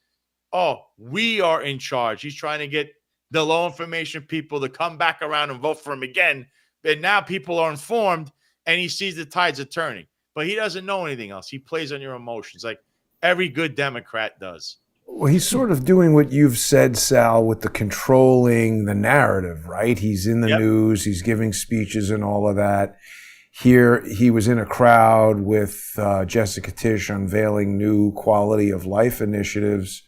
"Oh, we are in charge." He's trying to get the low information people to come back around and vote for him again. But now people are informed and he sees the tides are turning. But he doesn't know anything else. He plays on your emotions like every good Democrat does. Well, he's sort of doing what you've said, Sal, with the controlling the narrative, right? He's in the news, he's giving speeches and all of that. Here, he was in a crowd with Jessica Tisch unveiling new quality of life initiatives.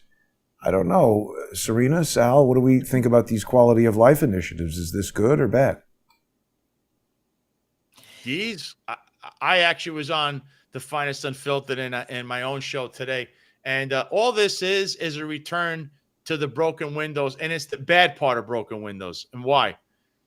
I don't know. Serena, Sal, what do we think about these quality of life initiatives? Is this good or bad? I actually was on The Finest Unfiltered in my own show today. And all this is a return to the broken windows. And it's the bad part of broken windows. And why?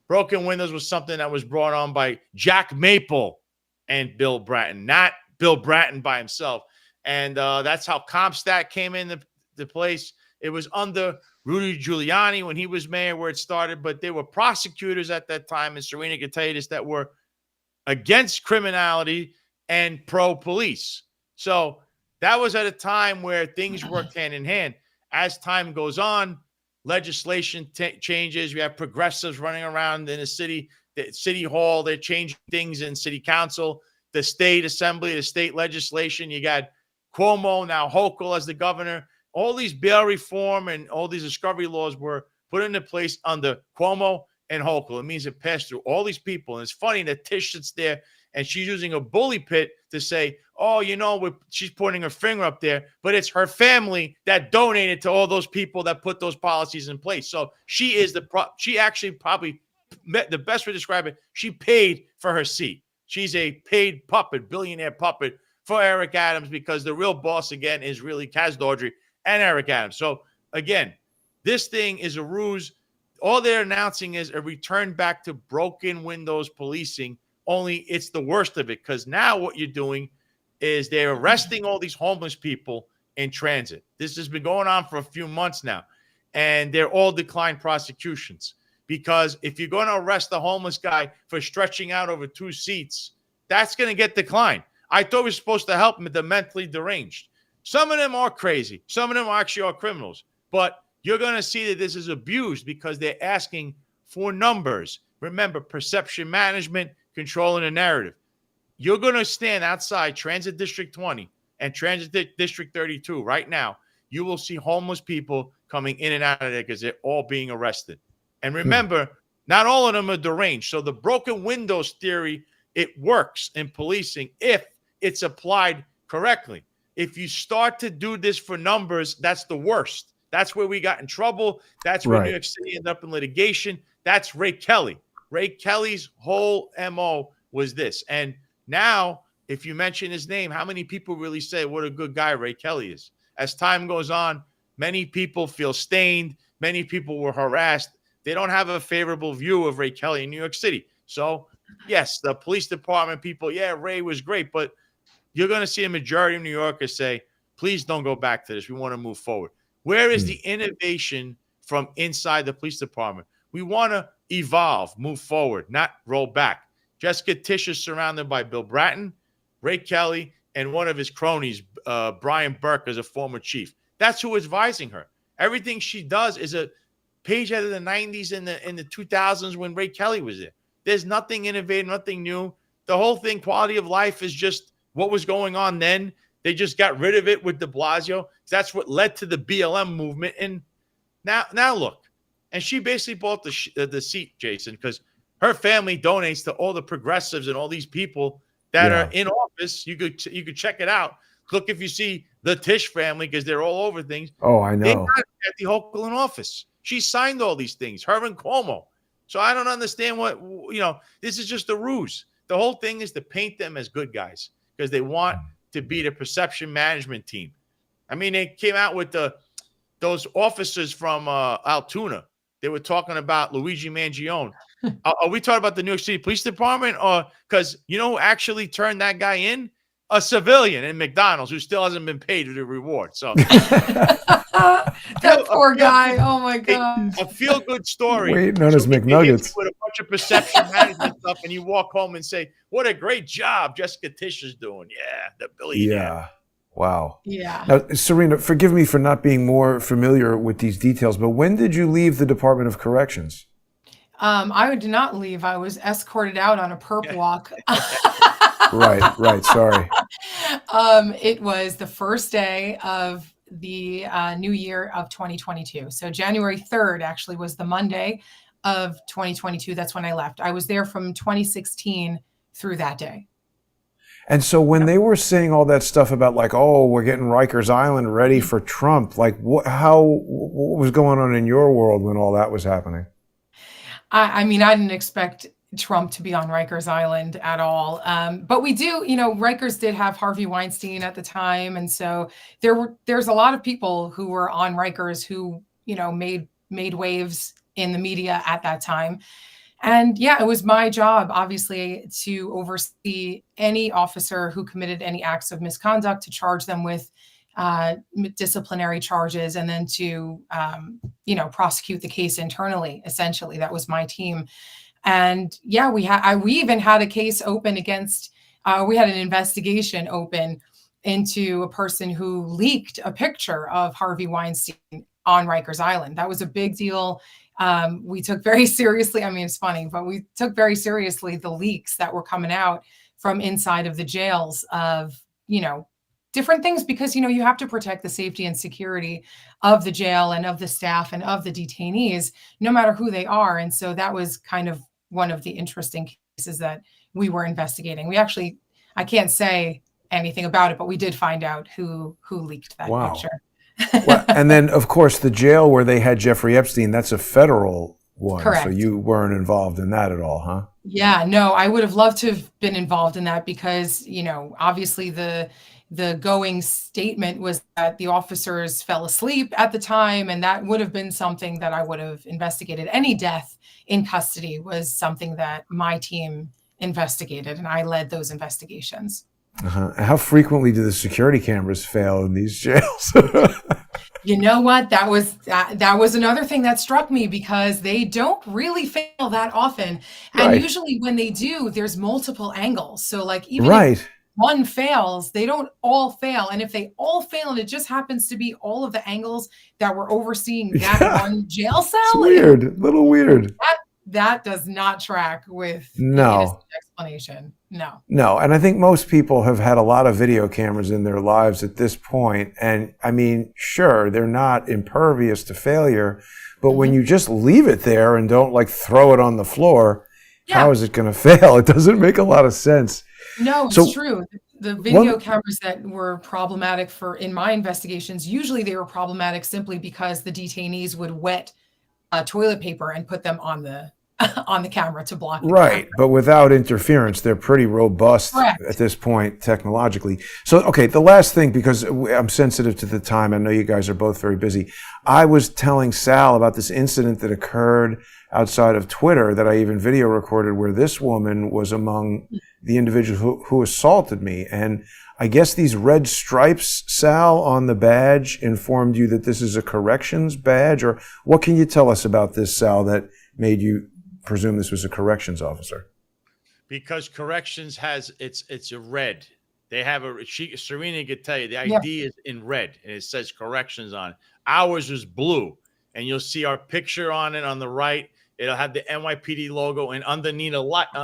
Broken windows was something that was brought on by Jack Maple and Bill Bratton, not Bill Bratton by himself. And that's how CompStat came into the place. It was under Rudy Giuliani when he was mayor where it started. But there were prosecutors at that time, and Serena could tell you this, that were against criminality and pro-police. So That was at a time where things worked hand in hand. As time goes on, legislation changes. You have progressives running around in the city hall. They're changing things in city council, the state assembly, the state legislation. You got Cuomo, now Hochul as the governor. All these bail reform and all these discovery laws were put into place under Cuomo and Hochul. It means it passed through all these people. And it's funny that Tish sits there and she's using a bully pit to say, oh, she's pointing her finger up there, but it's her family that donated to all those people that put those policies in place. So she is she actually probably met the best way to describe it. She paid for her seat. She's a paid puppet, billionaire puppet for Eric Adams, because the real boss again is really Kaz Daughtry and Eric Adams. So again, this thing is a ruse. All they're announcing is a return back to broken windows policing, only it's the worst of it, because now what you're doing is they're arresting all these homeless people in transit. This has been going on for a few months now, and they're all declined prosecutions, because if you're going to arrest the homeless guy for stretching out over 2 seats, that's going to get declined. I thought we were supposed to help them with the mentally deranged. Some of them are crazy. Some of them actually are criminals, but you're going to see that this is abused because they're asking for numbers. Remember, perception management, controlling the narrative. You're going to stand outside Transit District 20 and Transit District 32 right now. You will see homeless people coming in and out of there because they're all being arrested. And remember, not all of them are deranged. So the broken windows theory, it works in policing if it's applied correctly. If you start to do this for numbers, that's the worst. That's where we got in trouble. That's where New York City ended up in litigation. That's Ray Kelly. Ray Kelly's whole MO was this. And now, if you mention his name, how many people really say what a good guy Ray Kelly is? As time goes on, many people feel stained. Many people were harassed. They don't have a favorable view of Ray Kelly in New York City. So, yes, the police department people, yeah, Ray was great, but you're going to see a majority of New Yorkers say, please don't go back to this. We want to move forward. Where is the innovation from inside the police department? We want to evolve, move forward, not roll back. Jessica Tish is surrounded by Bill Bratton, Ray Kelly, and one of his cronies, Brian Burke, as a former chief. That's who is advising her. Everything she does is a page out of the 90s and the 2000s when Ray Kelly was there. There's nothing innovative, nothing new. The whole thing, quality of life, is just what was going on then. They just got rid of it with de Blasio. That's what led to the BLM movement. And now look. And she basically bought the seat, Jason, because her family donates to all the progressives and all these people that are in office. You could check it out. Look if you see the Tish family, because they're all over things. Oh, I know. They got Kathy Hochul in office. She signed all these things, her and Cuomo. So I don't understand this is just a ruse. The whole thing is to paint them as good guys because they want to be the perception management team. I mean, they came out with those officers from Altoona. They were talking about Luigi Mangione. Are we talking about the New York City Police Department? Or because who actually turned that guy in? A civilian in McDonald's who still hasn't been paid the reward. So that poor guy. Oh my God. A feel-good story. Waiting on his McNuggets. With a bunch of perception management stuff, and you walk home and say, "What a great job Jessica Tish is doing." Yeah, the billionaire. Yeah. Wow. Yeah. Now, Serena, forgive me for not being more familiar with these details, but when did you leave the Department of Corrections? I did not leave. I was escorted out on a perp walk. Right. Sorry. It was the first day of the new year of 2022. So January 3rd actually was the Monday of 2022. That's when I left. I was there from 2016 through that day. And so when they were saying all that stuff about we're getting Rikers Island ready for Trump, what was going on in your world when all that was happening? I mean, I didn't expect Trump to be on Rikers Island at all. But we do, Rikers did have Harvey Weinstein at the time. And so there's a lot of people who were on Rikers who, made waves in the media at that time. And yeah, it was my job, obviously, to oversee any officer who committed any acts of misconduct, to charge them with disciplinary charges, and then to, prosecute the case internally. Essentially, that was my team. And yeah, we even had a case open against, we had an investigation open into a person who leaked a picture of Harvey Weinstein on Rikers Island. That was a big deal. We took very seriously, I mean, it's funny, but we took very seriously the leaks that were coming out from inside of the jails of, different things, because, you have to protect the safety and security of the jail and of the staff and of the detainees, no matter who they are. And so that was kind of one of the interesting cases that we were investigating. We actually, I can't say anything about it, but we did find out who leaked that picture. Well, and then, of course, the jail where they had Jeffrey Epstein, that's a federal one. Correct. So you weren't involved in that at all, huh? Yeah, no, I would have loved to have been involved in that because, obviously the going statement was that the officers fell asleep at the time, and that would have been something that I would have investigated. Any death in custody was something that my team investigated, and I led those investigations. How frequently do the security cameras fail in these jails? You know what? That was another thing that struck me, because they don't really fail that often. And usually when they do, there's multiple angles. So like even if one fails, they don't all fail. And if they all fail and it just happens to be all of the angles that were overseeing that one jail cell. It's weird, a little weird. That does not track with no explanation. No. And I think most people have had a lot of video cameras in their lives at this point. And I mean, sure, they're not impervious to failure, but when you just leave it there and don't like throw it on the floor, how is it going to fail? It doesn't make a lot of sense. No, it's true. The video cameras that were problematic in my investigations, usually they were problematic simply because the detainees would wet toilet paper and put them on the camera to block the camera. But without interference, they're pretty robust at this point technologically. So, okay, the last thing, because I'm sensitive to the time, I know you guys are both very busy. I was telling Sal about this incident that occurred outside of Twitter that I even video recorded, where this woman was among the individuals who assaulted me. And I guess these red stripes, Sal, on the badge informed you that this is a corrections badge? Or what can you tell us about this, Sal, that made you presume this was a corrections officer? Because corrections has it's a red. They have Serena could tell you the ID is in red and it says corrections on it. Ours was blue, and you'll see our picture on it on the right. It'll have the NYPD logo, and underneath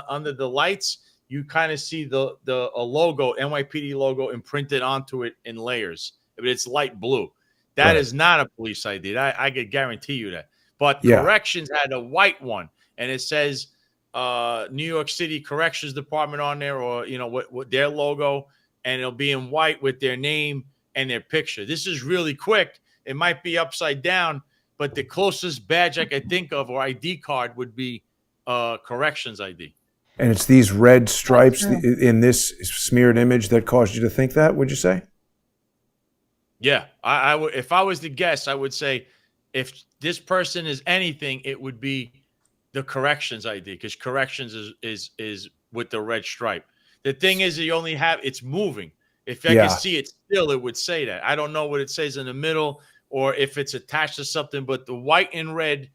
under the lights, you kind of see the logo, NYPD logo, imprinted onto it in layers. But it's light blue. That is not a police ID. I could guarantee you that. But corrections had a white one, and it says New York City Corrections Department on there, or what their logo, and it'll be in white with their name and their picture. This is really quick. It might be upside down, but the closest badge I could think of, or ID card, would be corrections ID. And it's these red stripes in this smeared image that caused you to think that, would you say? Yeah. I would, if I was to guess, I would say if this person is anything, it would be the corrections ID, because corrections is with the red stripe. The thing is, you only have, it's moving. If I could see it still, it would say that. I don't know what it says in the middle or if it's attached to something, but the white and red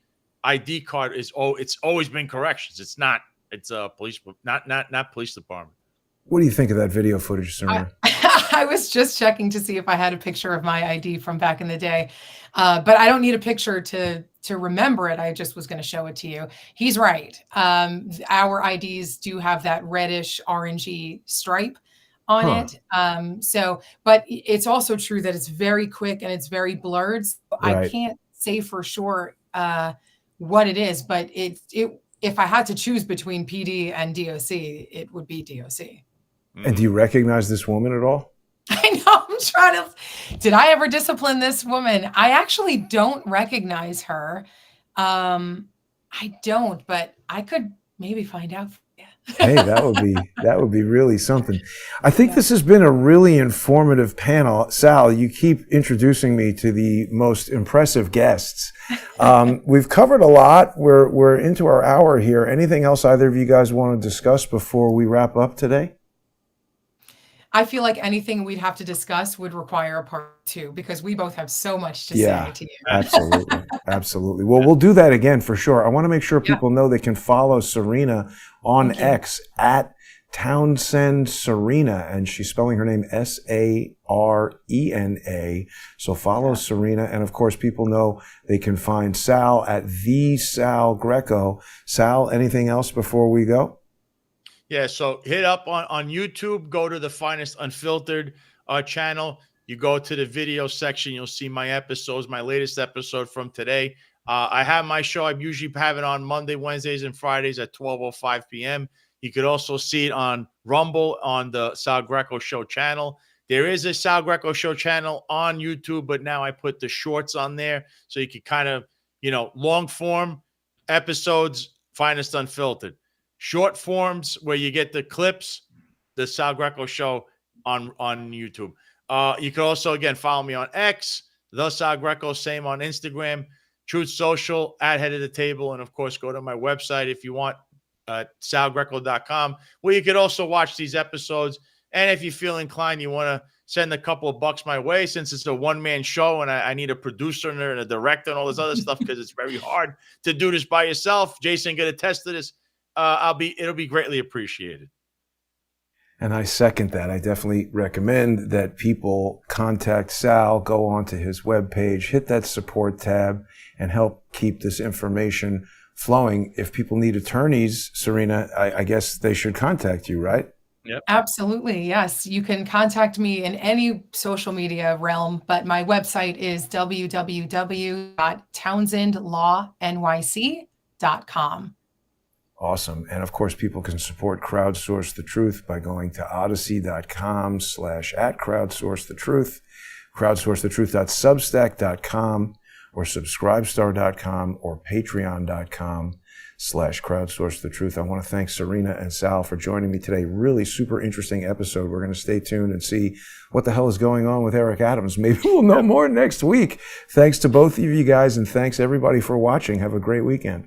ID card it's always been corrections. It's not. It's police, not police department. What do you think of that video footage, Serena? I was just checking to see if I had a picture of my ID from back in the day, but I don't need a picture to remember it. I just was going to show it to you. He's right. Our IDs do have that reddish orangey stripe on it. But it's also true that it's very quick and it's very blurred. So I can't say for sure what it is, but if I had to choose between PD and DOC, it would be DOC. And do you recognize this woman at all? I know. I'm trying to. Did I ever discipline this woman? I actually don't recognize her. I don't, but I could maybe find out. Hey, that would be really something. I think this has been a really informative panel. Sal, you keep introducing me to the most impressive guests. We've covered a lot. We're into our hour here. Anything else either of you guys want to discuss before we wrap up today? I feel like anything we'd have to discuss would require a part 2, because we both have so much to say to you. Absolutely. Absolutely. Well, we'll do that again for sure. I want to make sure people know they can follow Serena on X at Townsend Serena, and she's spelling her name Sarena. So follow Serena. And of course, people know they can find Sal at the Sal Greco. Sal, anything else before we go? Yeah, so hit up on YouTube, go to the Finest Unfiltered channel. You go to the video section, you'll see my episodes, my latest episode from today. I have my show. I usually have it on Monday, Wednesdays, and Fridays at 12:05 p.m. You could also see it on Rumble on the Sal Greco Show channel. There is a Sal Greco Show channel on YouTube, but now I put the shorts on there so you can kind of, long form episodes, Finest Unfiltered. Short forms where you get the clips, the Sal Greco Show on YouTube. You can also, again, follow me on X, the Sal Greco, same on Instagram, Truth Social, at Head of the Table, and of course, go to my website if you want, salgreco.com, where you could also watch these episodes. And if you feel inclined, you want to send a couple of bucks my way, since it's a one-man show and I need a producer and a director and all this other stuff, because it's very hard to do this by yourself. Jason could attest to this. It'll be greatly appreciated. And I second that. I definitely recommend that people contact Sal, go onto his webpage, hit that support tab, and help keep this information flowing. If people need attorneys, Serena, I guess they should contact you, right? Yep. Absolutely. Yes. You can contact me in any social media realm, but my website is www.townsendlawnyc.com. Awesome. And of course, people can support Crowdsource the Truth by going to odyssey.com/@crowdsourcethetruth, crowdsourcethetruth.substack.com, or subscribestar.com, or patreon.com/crowdsourcethetruth. I want to thank Serena and Sal for joining me today. Really super interesting episode. We're going to stay tuned and see what the hell is going on with Eric Adams. Maybe we'll know more next week. Thanks to both of you guys, and thanks everybody for watching. Have a great weekend.